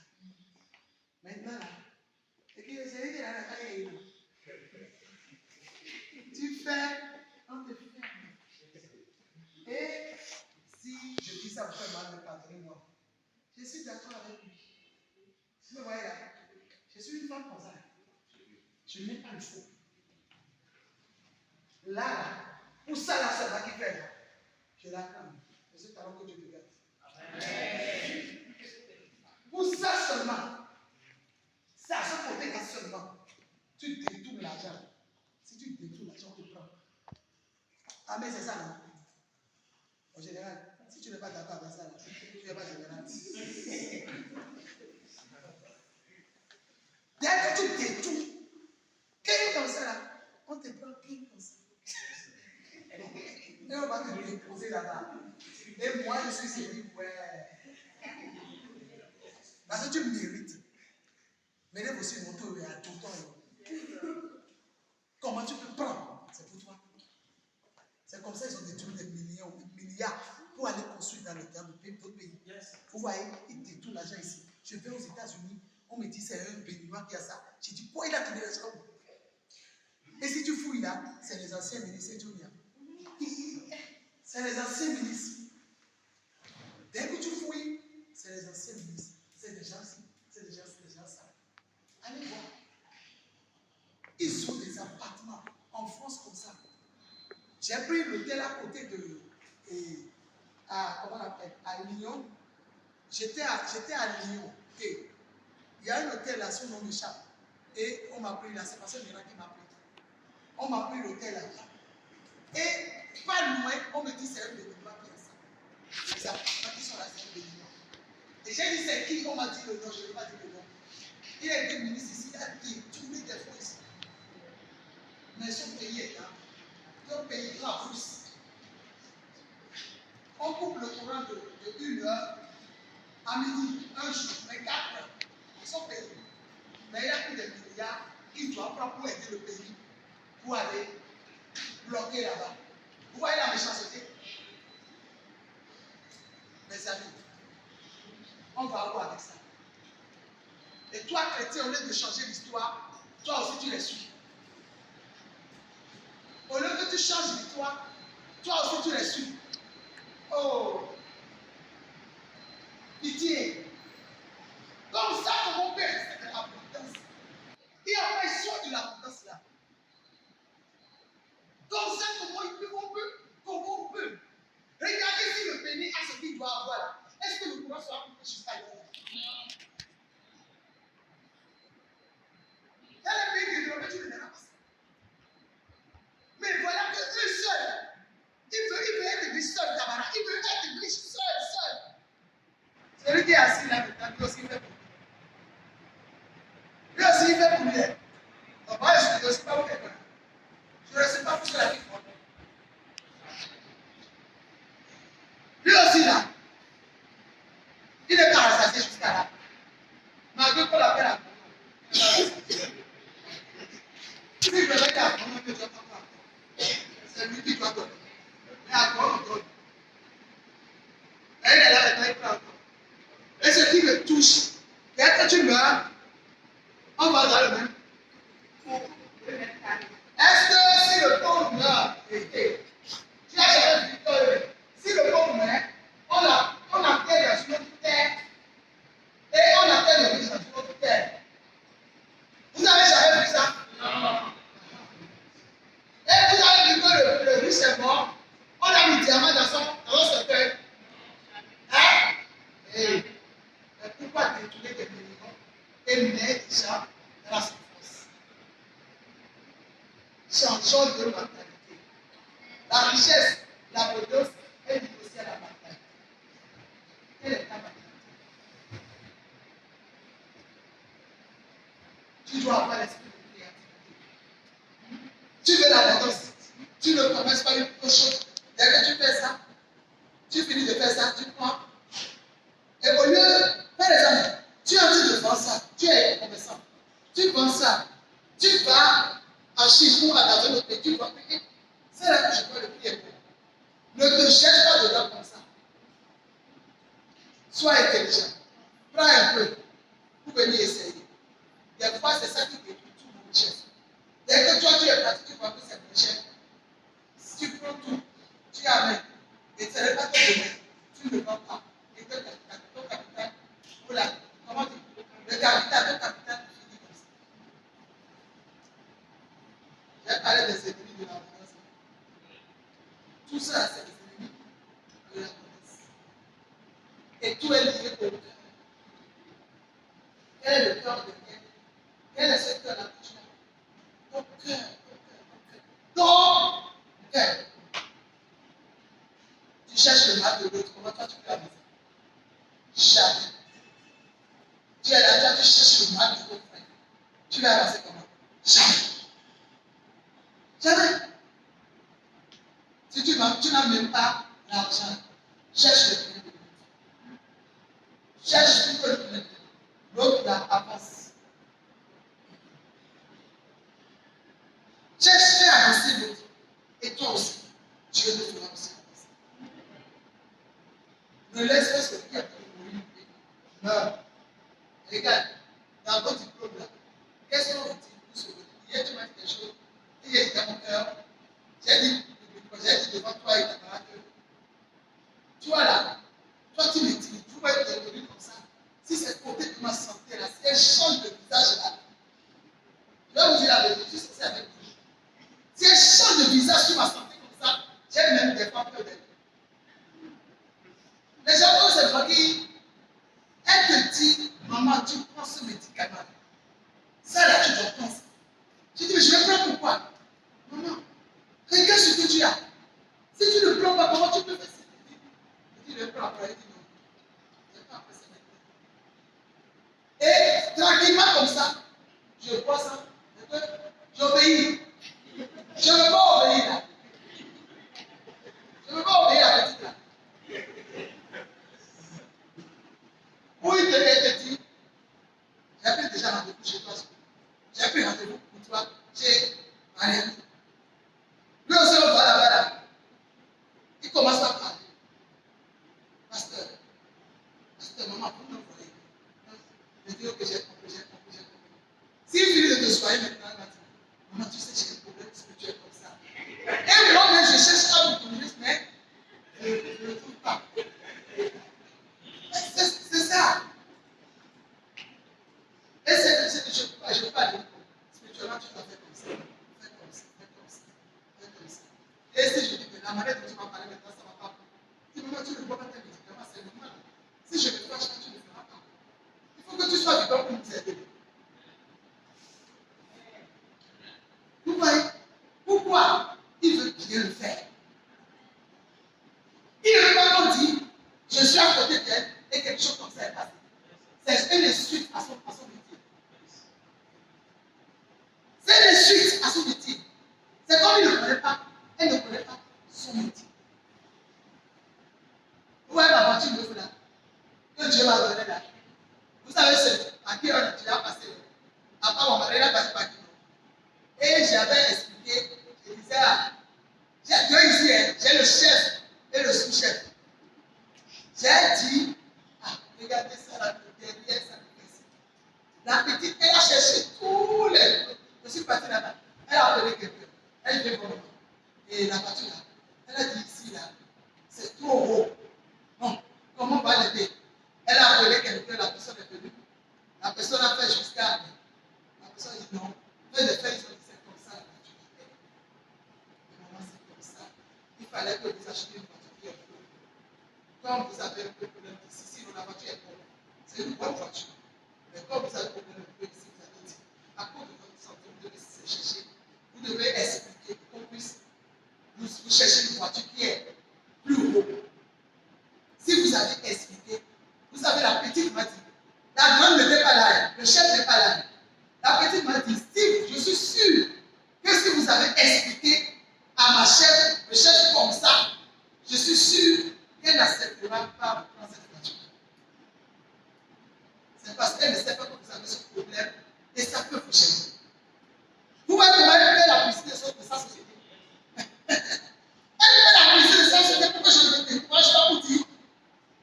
Maintenant là, c'est qu'il est là, tu fais, on te fait. Et si je dis ça vous fait mal, pardonnez-moi. Je suis d'accord avec lui. Vous me voyez là? Je suis une femme comme ça. Je n'ai pas le faux. Là, pour ça, là, c'est là qui fait là. Je l'acclame. C'est ce talent que Dieu te garde. Amen. Pour ça seulement, c'est à ce côté-là seulement, tu détournes l'argent. Si tu détournes l'argent, tu prends. Ah, mais c'est ça, non? En général, si tu n'es pas d'accord avec ça, là, tu n'es pas général. Dès que tu détournes, qu'est-ce comme ça là? On te prend qui comme ça? Et on va te déposer là-bas. Et moi, je suis dit, ouais. Parce que tu mérites. Mais là, aussi, mon tour est à tout temps. Comment tu peux prendre? C'est pour toi. C'est comme ça qu'ils ont détruit des milliards pour aller construire dans le terme de d'autres pays. Vous voyez, ils détournent l'argent ici. Je vais aux États-Unis, on me dit c'est un Béninois qui a ça. Je dis, pourquoi il a tourné l'argent? Et si tu fouilles là, c'est les anciens ministres, c'est les anciens ministres. Dès que tu fouilles, c'est les anciens ministres. C'est des gens ça. Allez voir. Ils ont des appartements en France comme ça. J'ai pris l'hôtel à côté de. Comment on appelle? À Lyon. J'étais à Lyon. Et il y a un hôtel là, son nom m'échappe. Et on m'a pris là, c'est parce que Mira qui m'a pris. On m'a pris l'hôtel là-bas. Et pas loin, on me dit c'est un béninois qui a ça. Les appartements qui sont là, c'est un béninois. Et j'ai dit c'est qui? On m'a dit le nom, je n'ai pas dit le nom. Il a été ministre ici, il a détourné des fonds ici. Mais son pays est là. Son pays est la Russie. On coupe le courant de 1 heure à midi, un jour, mais 4 heures. Son pays. Mais il y a plus de milliards qu'il doit prendre pour aider le pays, pour aller bloquer là-bas. Vous voyez la méchanceté? Mes amis, on va voir avec ça. Et toi, chrétien, au lieu de changer l'histoire, toi aussi tu les suis. Au lieu que tu changes l'histoire, toi aussi tu les suis. Oh, pitié. Comme ça, mon père, c'est de l'abondance. Il y a besoin de l'abondance là. Comme ça, comment on peut. Regardez si le pays a ce qu'il doit avoir là. Est-ce que le courant sera coupé jusqu'à là? Dans les pays développés, tu ne verras pas ça. Mais voilà que eux seuls, il veut être riche seul, Tabara. Il veut être riche seul. Celui qui est assis là maintenant, lui aussi il fait pour lui. Lui aussi il fait pour lui. Donc moi je ne suis pas pour quelqu'un. Je ne sais pas pour ce que la vie fait. Lui aussi là, il est pas rassasié jusqu'à là. Malgré qu'on l'appelle à si je vais dire à comment que tu vas pas, c'est lui qui doit donner. Mais à quoi on donne? Mais il est là maintenant, il prend encore. Et ce qui me touche, dès que tu meurs, on va dans le même. Est-ce que si le pauvre meurt, tu as jamais vu que si le pauvre meurt, on appelle dans une autre terre et on appelle le riche dans une autre terre. Vous n'avez jamais vu ça? Non. Et vous avez vu que le riche est mort, on a mis diamant dans son cercueil. Hein? Et pourquoi détourner des millions et mettre déjà dans la souffrance? Changeons de mentalité. La richesse, l'abondance est négociée à la mentalité. Quelle est ta mentalité? Tu dois avoir l'esprit de créativité. Tu veux l'abondance. Tu ne commences pas une chose. Dès que tu fais ça, tu finis de faire ça, tu prends. Et au lieu, par exemple, tu es en train de faire ça, tu es commerçant. Tu vends ça, tu vas en Chine ou dans un autre pays, tu vas payer. C'est là que je vois le prix est bon. Ne te cherche pas dedans comme ça. Sois intelligent. Prends un peu pour venir essayer. Des fois, c'est ça qui détruit tout mon richesse. Dès que toi, tu es pratique, tu vois que c'est moins cher. Si tu prends tout, tu amènes. Et ce n'est pas ton domaine. Tu ne vends pas. Et ton capital, voilà. Comment dire? Le capital, ton capital, tu finis comme ça. J'ai parlé des ennemis de l'abondance. Tout ça, c'est des ennemis de l'abondance. Et tout est lié au cœur. Quel est le cœur de quelqu'un? Quel est ce cœur-là que tu as? Ton cœur. Ton cœur. Tu cherches le mal de l'autre. Comment toi tu peux amuser? Jamais. Tu es là, toi tu cherches le mal de ton frère. Tu vas avancer comment? Jamais. Si tu n'as même pas l'argent, cherche le bien de l'autre. Cherche tout le bien. L'autre là avance. Cherche, fais avancer l'autre. Et toi aussi, Dieu te fera aussi avancer. Ne laisse pas celui qui a pu mourir. Meurs. Regarde, dans votre diplôme là, qu'est-ce qu'on vous dit pour se retrouver? Hier, tu m'as dit quelque chose. Hier, c'était mon cœur. J'ai dit devant toi et ta camarade, tu vois là, toi tu me dis, vous pouvez être retenu comme ça. Si c'est côté de ma santé là, si elle change de visage là, je vais vous dire la vérité, je suis censé avec vous. Si elle change de visage sur ma santé comme ça, J'ai même des femmes que les gens ont cette fois qui, elle te dit, maman, tu prends ce médicament. Ça là, tu dois prendre. Je dis, mais je vais prendre pourquoi? Maman, regarde ce que tu as. Si tu ne prends pas, comment tu peux faire ça? Je dis, je vais prendre après. Il dit, non. Je prends après ça maintenant. Et tranquillement comme ça, je vois ça. J'obéis. Je ne veux pas obéir là. Je ne veux pas obéir à la petite là. Où il te dit, j'ai pris déjà rendez-vous chez toi. J'ai pris rendez-vous pour toi chez Marianne. Lui aussi, on va là-bas là. Il commence à parler. Pasteur, maman, vous me voyez. Je dis, ok, j'ai compris. S'il finit de te soigner maintenant, il va dire, maman, tu sais, j'ai un problème spirituel comme ça. Et moi-même, je cherche à vous trouver, mais je ne le trouve pas. C'est ça. Et c'est que je ne peux pas dire, spirituellement, tu dois faire comme ça. Fais comme ça, fais comme ça, fais comme ça. Et si je dis que la manière dont tu vas parler maintenant, ça ne va pas. Tu me dis, tu ne bois pas tes médicaments, c'est normal. Si je me fâche, tu ne le feras pas. Il faut que tu sois vivant pour nous aider. Vous voyez pourquoi il veut bien le faire? Il ne veut pas qu'on dise, je suis à côté d'elle et quelque chose comme ça est passé. C'est une suite à son métier. C'est une suite à son métier. C'est comme il ne connaît pas, elle ne connaît pas son métier. Vous voyez ma voiture de là, que Dieu m'a donné là. Vous savez à qui on a déjà passé. À part mon mari, il a passé par qui. Et j'avais expliqué, je disais, j'ai deux ici, hein, j'ai le chef et le sous-chef. J'ai dit, regardez ça là, derrière ça. La petite, elle a cherché tous les. Je suis parti là-bas. Elle a appelé quelqu'un. Elle vient pour moi. Et la voiture là, elle a dit ici là, c'est trop haut. Non, comment on va l'aider? Elle a appelé quelqu'un, la personne est venue. La personne a fait jusqu'à. La personne dit non. Fais des faits, ils ont dit c'est comme ça la voiture. Mais maman, c'est comme ça. Il fallait que vous achetiez une voiture qui est bonne. Comme vous avez un peu de problème ici, sinon la voiture est bonne. C'est une bonne voiture. Mais comme vous avez un problème ici, vous avez dit, à cause de votre santé, vous devez se chercher. Vous devez expliquer pour qu'on puisse vous chercher une voiture qui est plus haute. Si vous avez expliqué, vous savez, la petite m'a dit, la grande n'était pas là, le chef n'est pas là. La petite m'a dit, si, je suis sûr que si vous avez expliqué à ma chef, le chef comme ça, je suis sûr qu'elle n'acceptera pas dans cette voiture. C'est parce qu'elle ne sait pas que vous avez ce problème et ça peut vous gêner. Vous voyez comment elle fait la publicité de sa société. Elle fait la publicité de sa société pour que je ne me décourage pas pour dire,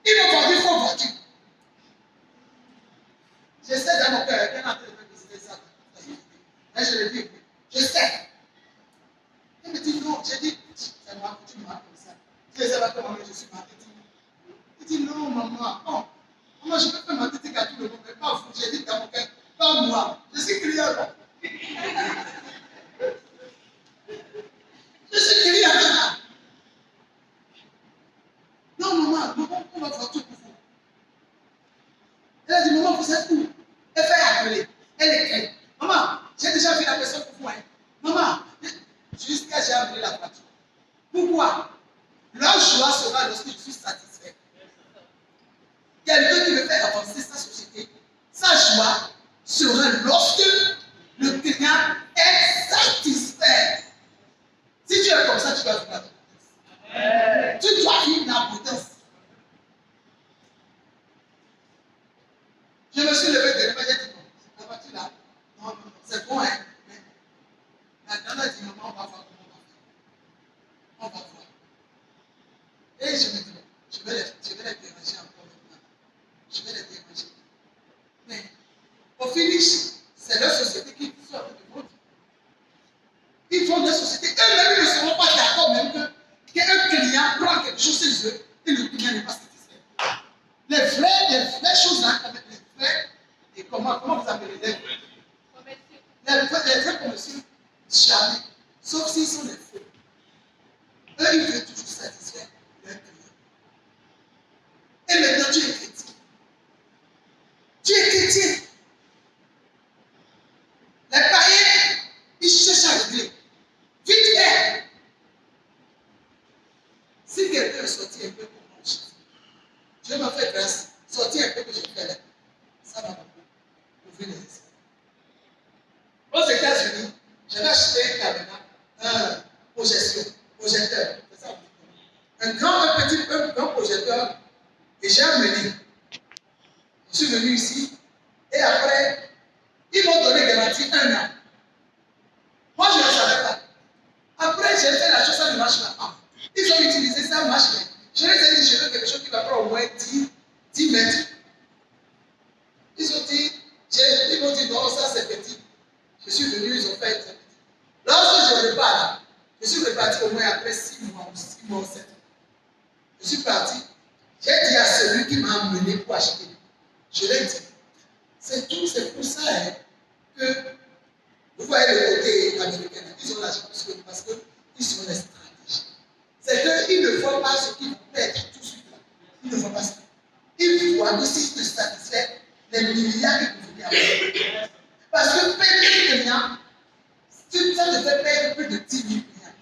il me vendit faux voiture. Je sais dans mon cœur qu'elle a en train de faire visiter ça. Mais je le dis, je sais. Elle me dit non, j'ai dit, c'est moi, tu m'as comme ça. Tu ne sais pas comment je suis mathétique. Il dit non, maman, non. Maman, je peux faire mathétique à tout le monde, mais pas vous. J'ai dit dans mon cœur, pas moi. Je suis client. Je suis client. Non, maman, on va faire tout pour vous. Elle a dit, maman, vous êtes où? Elle fait appeler. Elle écrit. Maman, j'ai déjà vu la personne pour vous. Hein. Maman, jusqu'à j'ai amené la voiture. Pourquoi? Leur choix sera lorsque je suis satisfait. Quelqu'un qui veut faire avancer sa société, sa joie sera lorsque le client est satisfait. Si tu es comme ça, tu dois vivre la potence. Tu dois vivre la potence. Je me suis levé de l'heure, j'ai dit non, la voiture là, non, c'est bon, hein. Mais la dame a dit maman, on va voir comment on va faire. On va voir. Et je me dis non, je vais les déranger encore maintenant. Je vais les déranger. Mais au finish, c'est leur société qui sort de votre. Ils font des sociétés, eux-mêmes, ils ne seront pas d'accord même qu'un client prend quelque chose chez eux et le client n'est pas satisfait. Les vraies choses là, avec les vrais, et comment vous appelez les vrais commerciaux, jamais. Sauf s'ils sont des faux. Eux, ils veulent sortir un peu pour manger. Dieu m'a fait grâce. Sortir un peu que je fais là. Ça m'a beaucoup ouvert les esprits. Aux États-Unis, j'avais acheté un caméra, un projecteur. C'est ça. Un grand projecteur. Et j'ai amené. Je suis venu ici. Et après, ils m'ont donné garantie 1 an. Moi, je ne savais pas. Après, j'ai fait la chose, ça ne marche pas. Ils ont utilisé ça, ne marche pas. Je les ai dit, je veux quelque chose qui va prendre au moins 10 mètres. Ils m'ont dit, non, ça c'est petit. Je suis venu, ils ont fait très petit. Lorsque je repars, je suis reparti au moins après 6 mois ou 7 mois. Je suis parti. J'ai dit à celui qui m'a amené pour acheter. Je l'ai dit. C'est pour ça que vous voyez le côté américain. Ils ont l'argent parce qu'ils sont les stratégies. C'est qu'ils ne font pas ce qu'ils vont perdre tout de suite là. Ils ne font pas ça. Ils voient que si tu te satisfais, les milliards que vous voulez avoir. Parce que perdre un milliard, ça te fait perdre plus de 10 000 milliards.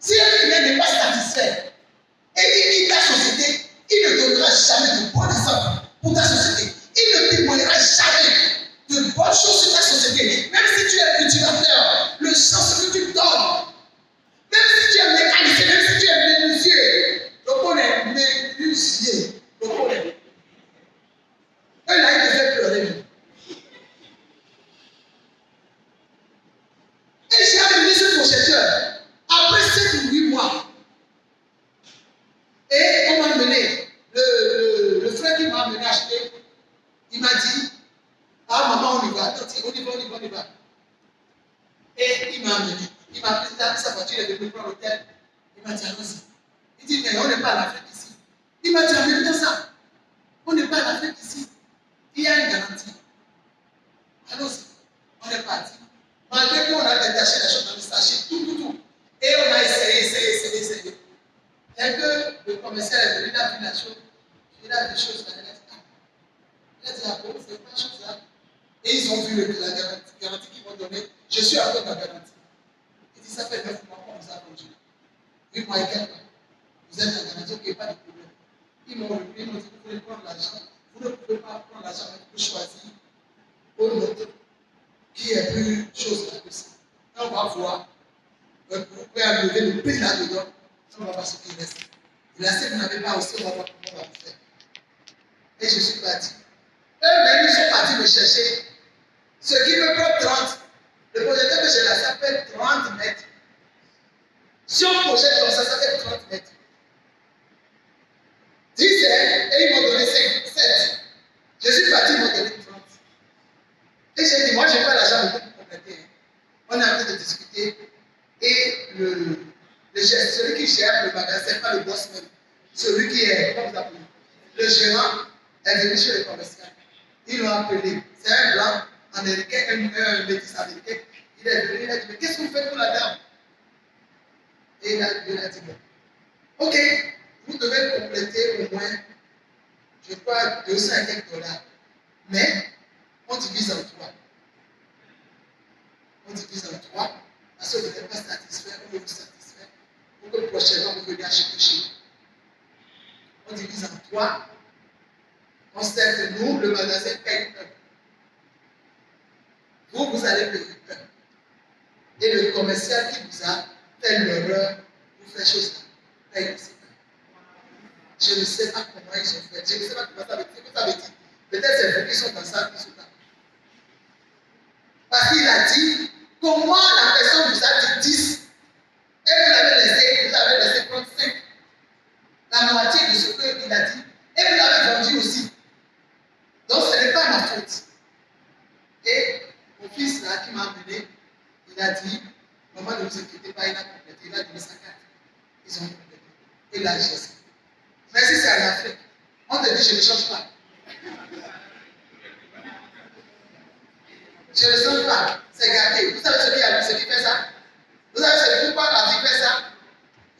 Si un client n'est pas satisfait et il quitte ta société, il ne donnera jamais de bon exemple pour ta société. Il ne témoignera jamais de bonnes choses sur ta société. Même si tu es cultivateur, le sens que tu donnes, même si tu es mécanicien, même si tu es menuisier, donc on est menuisier, donc on est. Un là, il te fait pleurer. Et j'ai amené ce projecteur après 7 ou 8 mois. Et on m'a amené, le frère qui m'a amené acheter, il m'a dit, ah maman, on y va, attends, on y va. Et il m'a amené, il m'a pris sa voiture, il est venu prendre l'hôtel. Il m'a dit, allons-y. Il dit, mais on n'est pas à l'Afrique ici. Il m'a dit, en même temps ça, on n'est pas à l'Afrique ici. Il y a une garantie. Allons-y. On est parti. Malgré qu'on a détaché les choses dans le sachet, tout. Et on a essayé. Dès que le commercial est venu, il a vu la chose. Il a vu les choses. Il a dit, ah bon, c'est pas chose là. Et ils ont vu la garantie qu'ils m'ont donnée. Je suis encore dans la garantie. Il dit, ça fait 9 mois qu'on vous a vendu. 8 mois et quelques. Vous êtes dans la garantie, ok, pas de problème. Ils m'ont dit, vous pouvez prendre l'argent. Vous ne pouvez pas prendre l'argent, mais vous pouvez choisir un autre qui est plus chose là que ça. Et on va voir. Vous pouvez enlever le prix là-dedans. On va voir ce qui reste. Et là, si vous n'avez pas aussi, on va voir comment on va faire. Et je suis parti. Eux-mêmes, ils sont partis me chercher. Ce qui me prend 30. Le projecteur que j'ai là, ça fait 30 mètres. Si on projette comme ça fait 30 mètres. 10 et ils m'ont donné 5, 7. Je suis parti, ils m'ont donné 30. Et j'ai dit, moi, je n'ai pas l'argent pour compléter. On est en train de discuter. Et celui qui gère le magasin, pas le boss même, celui qui est, comment vous appelez, le gérant, est venu chez le commercial. Ils l'ont appelé. C'est un blanc américain, un métis américain. Il est venu, il a dit, mais qu'est-ce que vous faites pour la dame? Et il a dit, ok, vous devez compléter au moins, je crois, 200 et quelques $. Mais, on divise en 3. On divise en 3. Parce que vous n'êtes pas satisfait, on veut vous satisfaire. Pour que prochainement, vous veniez acheter chez nous. On divise en 3. On sait que nous, le magasin paye 1. Vous allez payer 1. Et le commercial qui vous a fait l'erreur pour faire chose là, paye aussi 1. Je ne sais pas comment ils ont fait. Je ne sais pas comment ça veut dire. Peut-être c'est vous qui sont dans ça, qui sont là. Parce qu'il a dit, comment la personne vous a dit 10 et vous avez laissé prendre 5. La moitié de ce qu'il a dit. Et vous l'avez vendu aussi. Donc ce n'est pas ma faute. Et mon fils là qui m'a amené, il a dit, maman ne vous inquiétez pas, il a complété, il a donné sa carte. Ils ont complété. Et là, j'ai ça. Mais si c'est en Afrique, on te dit je ne change pas. Je ne change pas. C'est gardé. Vous savez ce qui fait ça? Vous savez pourquoi la vie fait ça?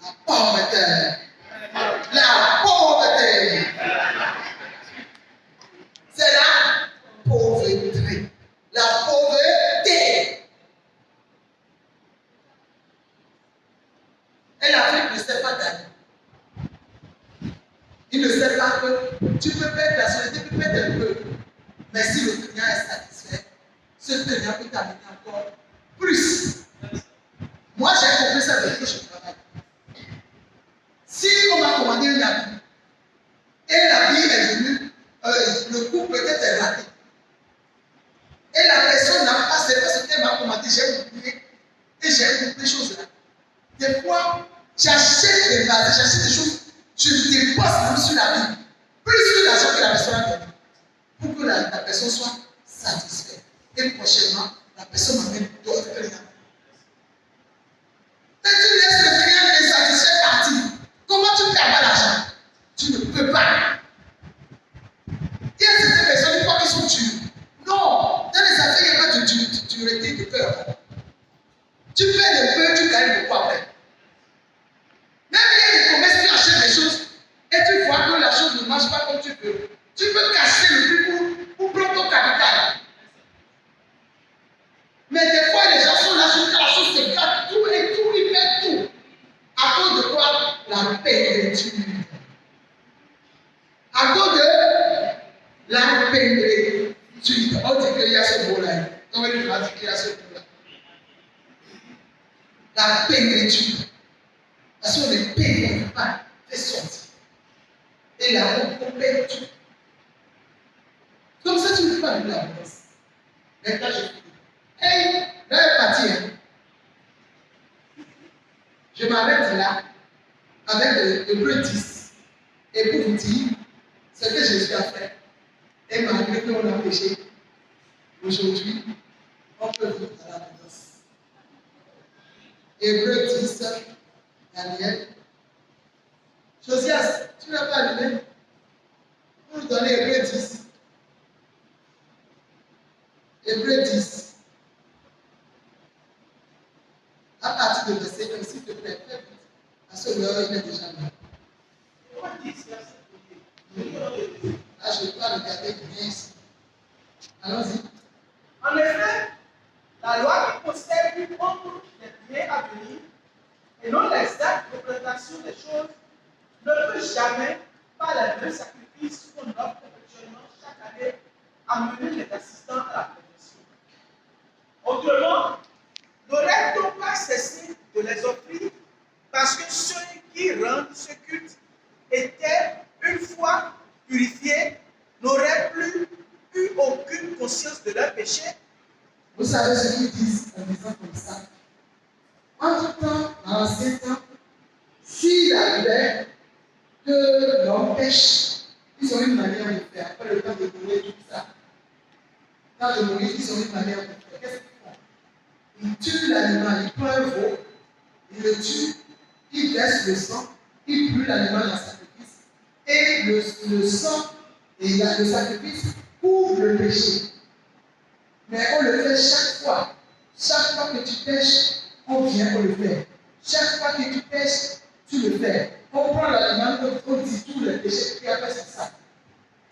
La pauvreté. La pauvreté. C'est la pauvreté. La pauvreté. Et l'Afrique client ne sait pas gagner. Il ne sait pas que tu peux perdre la société, tu peux perdre un peu. Mais si le client est satisfait, ce client peut t'amener encore plus. Moi, j'ai compris ça depuis que je travaille. Si on m'a commandé une habit, et l'habit est venu, le coût peut-être est raté. Et la personne n'a pas, c'est pas ce qu'elle m'a commandé, j'ai oublié. Et j'ai compris des choses là. Des fois, j'achète des bases, j'achète des choses, je dépense même sur la vie. Plus que l'argent que la personne a gagné. Pour que la personne soit satisfaite. Et prochainement, la personne m'amène d'autres clients. Et tu laisses le client insatisfait partir. Comment tu peux avoir l'argent? Tu ne peux pas. Il y a certaines personnes, une fois qu'ils sont dures. Non, dans les affaires, il n'y a pas de dureté de cœur. Tu fais le peu, tu gagnes le quoi après. Même il y a des commerces qui achètent des choses et tu vois que la chose ne marche pas comme tu veux. Tu peux cacher le prix pour prendre ton capital. Mais des fois, les gens sont là jusqu'à la chose se gratte tout et tout, ils mettent tout. À cause de quoi? La pénétrie. À cause de la pénétrie. On dit qu'il y a ce mot-là. Comment il va dire qu'il y a ce mot-là? La pénétrie. Parce qu'on ne paye pas, fait sortir. Et là, on paye tout. Comme ça, tu ne peux pas venir à l'avance. Maintenant, je finis. Hey, là, elle est partie. Hein. Je m'arrête là avec le 10. Et pour vous dire ce que Jésus a fait. Et malgré qu'on a péché, aujourd'hui, on peut vivre à l'abondance. Hébreu 10, Daniel. Josias, tu n'as pas allumé pour nous donner Hébreu 10. Hébreu 10. À partir de verset 1, s'il te plaît, fais vite. Parce que l'heure, il est déjà là. Là, je dois regarder bien ici. Allons-y. En effet, la loi qui possède une ombre des biens à venir et non l'exacte représentation des choses ne peut jamais, par les mêmes sacrifices qu'on offre perpétuellement chaque année, amener les assistants à la perfection. Autrement, n'aurait-on pas cessé de les offrir parce que ceux qui rendent ce culte étaient une fois purifiés, n'auraient plus eu aucune conscience de leur péché? Vous savez ce qu'ils disent en disant comme ça. Entre-temps, dans l'ancien temps, s'il arrivait que l'homme pêche, ils ont une manière de faire. Après le temps de mourir, tout ça. Quand de mourir, ils ont une manière de faire. Qu'est-ce qu'ils font? Ils tuent l'animal, ils prennent un veau, ils le tuent, ils versent le sang, ils brûlent l'animal en sacrifice. Et le sang et le sacrifice couvrent le péché. Mais on le fait chaque fois. Chaque fois que tu pêches, on vient, on le fait. Chaque fois que tu pêches, tu le fais. On prend l'animal, on dit tous les péchés, puis après c'est ça.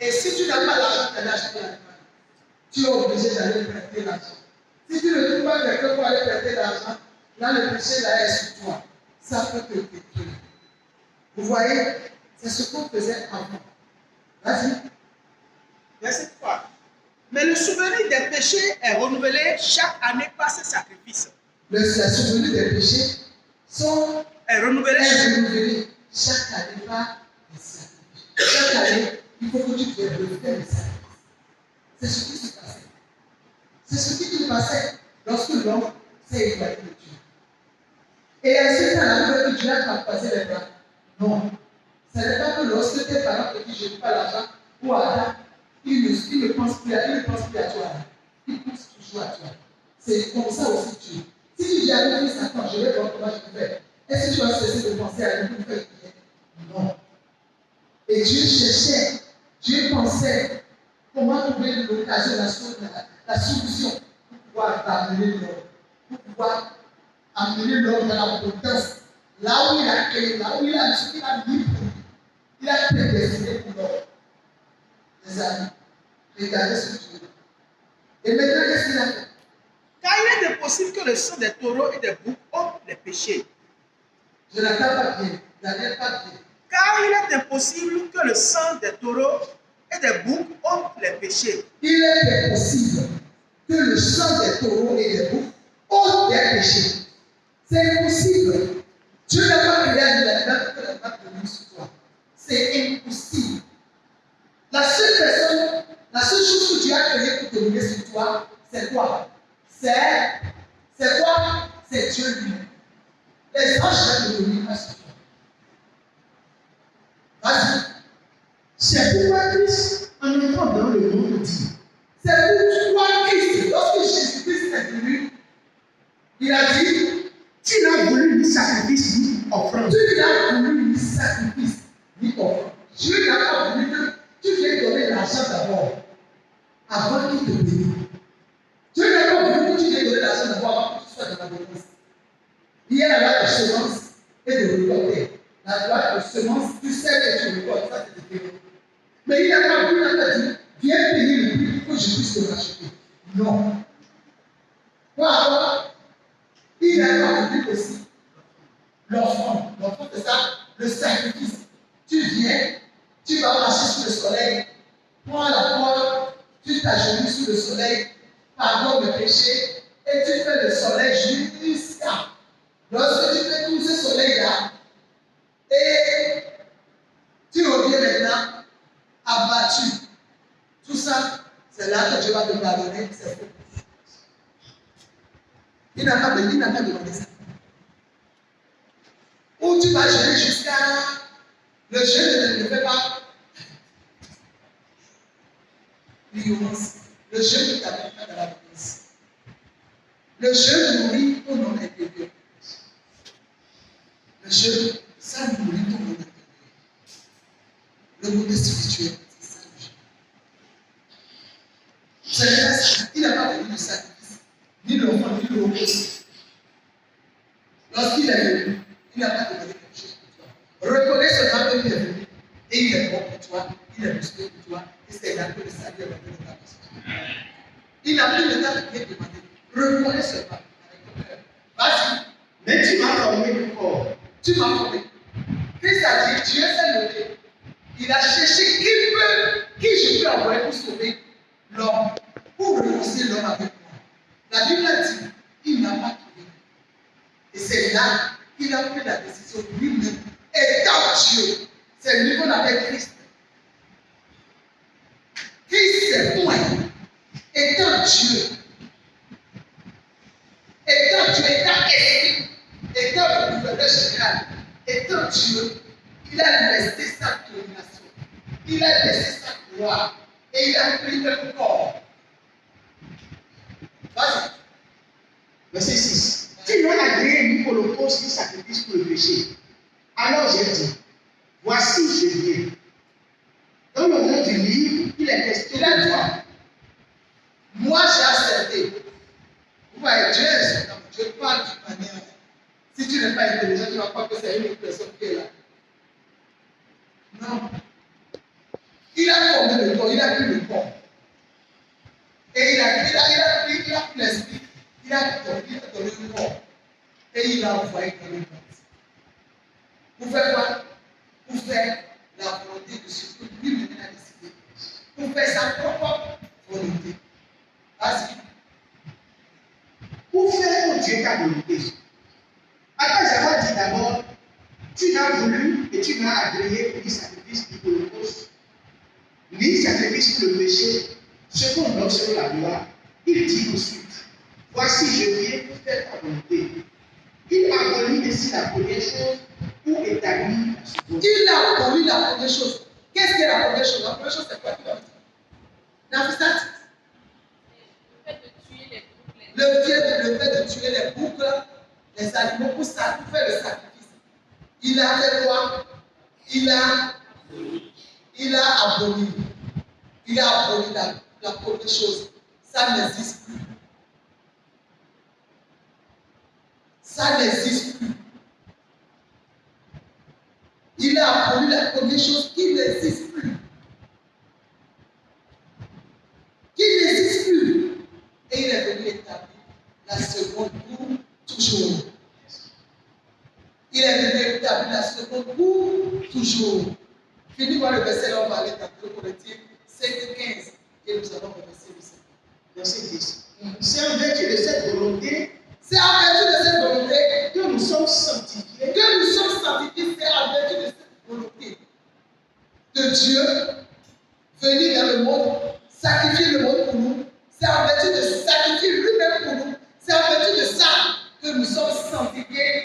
Et si tu n'as pas l'argent d'aller acheter l'animal, tu es obligé d'aller prêter l'argent. Si tu ne trouves pas quelqu'un pour aller prêter l'argent, là le péché là est sur toi. Ça peut te détruire. Vous voyez, c'est ce qu'on faisait avant. Vas-y. Verset 3. Mais le souvenir des péchés est renouvelé chaque année par ces sacrifices. Le souvenir des péchés est renouvelé chaque année par les sacrifices. Chaque année, il faut que tu te refais les sacrifices. C'est ce qui se passait. C'est ce qui se passait lorsque l'homme s'est éloigné de Dieu. Et ainsi, quand la nouvelle que Dieu a transpassé les bras. Non. Ce n'est pas que lorsque tes parents te disent je n'ai pas l'argent, ou à ils ne pensent plus à toi. Ils pensent toujours à toi. C'est comme ça aussi Dieu. Si tu dis à ton fils, attends, je vais voir comment je peux faire. Est-ce que tu vas cesser de penser à lui pour faire bien? Non. Et Dieu cherchait, Dieu pensait comment trouver l'occasion, la solution pour pouvoir amener l'homme, pour pouvoir amener l'homme dans la potence, là où il a créé, là où il a mis pour lui. Il a prédestiné pour l'homme. Les amis, regardez ce Dieu. Et maintenant, qu'est-ce qu'il a fait? Car il est impossible que le sang des taureaux et des boucs ôte les péchés. Je n'entends pas bien. Daniel, pas bien. Car il est impossible que le sang des taureaux et des boucs ôte les péchés. Il est impossible que le sang des taureaux et des boucs ôte les péchés. C'est impossible. Dieu n'a pas créé l'animal pour que la vache domine sur toi. C'est impossible. La seule chose que Dieu a créée pour dominer sur toi, c'est quoi? C'est quoi? C'est Dieu lui-même. Les anges ne dominent pas sur toi. Vas-y. C'est pourquoi Christ, en entrant dans le monde, dit C'est pourquoi Christ, lorsque Jésus-Christ est venu, il a dit, tu n'as voulu ni sacrifice ni offrande. tu n'as voulu ni sacrifice ni offrande. Dieu n'a pas voulu que tu viennes donner l'argent d'abord, avant qu'il te bénisse. Dieu n'a pas voulu que tu viennes donner l'argent d'abord avant que tu sois dans la bénédiction. Il y a la loi de semence et de récolter. La loi de semence, tu sais que tu récoltes, ça c'est différent. Mais il n'a pas voulu, il a dit, viens payer le prix pour que je puisse te racheter. Non. Pourquoi? Il n'a pas voulu aussi l'offrande. L'offrande, c'est ça, le sacrifice. Tu viens, tu vas marcher sous le soleil, prends la poêle, tu t'agenouilles sous le soleil, pardonne le péché, et tu fais le soleil jusqu'à. Lorsque tu fais tout ce soleil-là, et tu reviens maintenant abattu. Tout ça, c'est là que Dieu va te pardonner. C'est faux. Il n'a pas demandé ça. Ou tu vas jeûner jusqu'à. Le jeûne ne fait pas l'ignorance. Le jeûne ne t'amène pas dans la violence. Le jeûne nourrit ton homme intérieur. Le jeûne, ça nourrit ton homme intérieur. Le côté spirituel, c'est ça le jeûne. Il n'a pas venu du sacrifice, ni de l'enfant, ni de l'opposé. Lorsqu'il est venu, il n'a pas demandé quelque chose pour toi. Reconnais seulement qu'il est venu et il est bon pour toi, il est musclé pour toi, et c'est là que le salut est venu de ta personne. Il n'a plus le temps de rien demander. Reconnais seulement avec ton cœur. Vas-y. Mais tu m'as formé du corps. Tu m'as formé. Christ a dit, Dieu s'est levé. Il a cherché qui je peux envoyer pour sauver l'homme, pour réussir l'homme avec moi. La Bible a dit, il n'a pas trouvé. Et c'est là qu'il a pris la décision lui-même. Étant Dieu, c'est lui qu'on appelle Christ. Christ, c'est moi. Étant Dieu, étant esprit, étant le gouverneur général, étant Dieu, il a laissé sa domination, il a laissé sa gloire et il a pris le corps. Vas-y. Verset 6. Tu n'as agréé ni holocauste ni sacrifice pour le péché. Alors j'ai dit, voici je viens. Dans le nom du livre, il est question de toi. Moi j'ai accepté. Vous voyez, Dieu est comme Dieu parle d'une manière. Si tu n'es pas intelligent, tu ne vas pas que c'est une autre personne qui est là. Non. Il a formé le corps, il a pris le corps. Et il a pris l'esprit, il a donné le corps. Et il l'a envoyé dans le monde. Pour faire quoi? Pour faire la volonté de ce que lui-même a décidé. Pour faire sa propre volonté. Vas-y. Pour faire, mon Dieu, ta volonté. Après avoir dit d'abord, tu n'as voulu et tu n'as agréé ni sacrifice ni holocauste, ni sacrifice pour le péché, cependant selon la loi, il dit ensuite, voici je viens pour faire ta volonté. Il abolit ainsi la première chose pour établir la seconde. Il a abolit la première chose. Qu'est-ce que la première chose? La première chose, c'est quoi qu'il a dit? Nafisat? Le fait de tuer les boucles, les animaux pour ça, pour faire le sacrifice. Il a fait quoi? Il a aboli. Il a aboli la première chose. Ça n'existe plus. Ça n'existe plus. Il a aboli la première chose qui n'existe plus. Qui n'existe plus. Et il est venu établir la seconde pour toujours. Il est venu la Bible, la seconde pour toujours. Finis par le verset, là, on va aller dans 2 Corinthiens 5 et 15. Et nous allons remercier le Seigneur. Verset 10. C'est en vertu de cette volonté C'est en vertu de cette volonté que nous sommes sanctifiés que nous sommes sanctifiés. C'est en vertu de cette volonté de Dieu venir dans le monde, sacrifier le monde pour nous. C'est en vertu de sacrifier lui-même pour nous. C'est en vertu de ça que nous sommes sanctifiés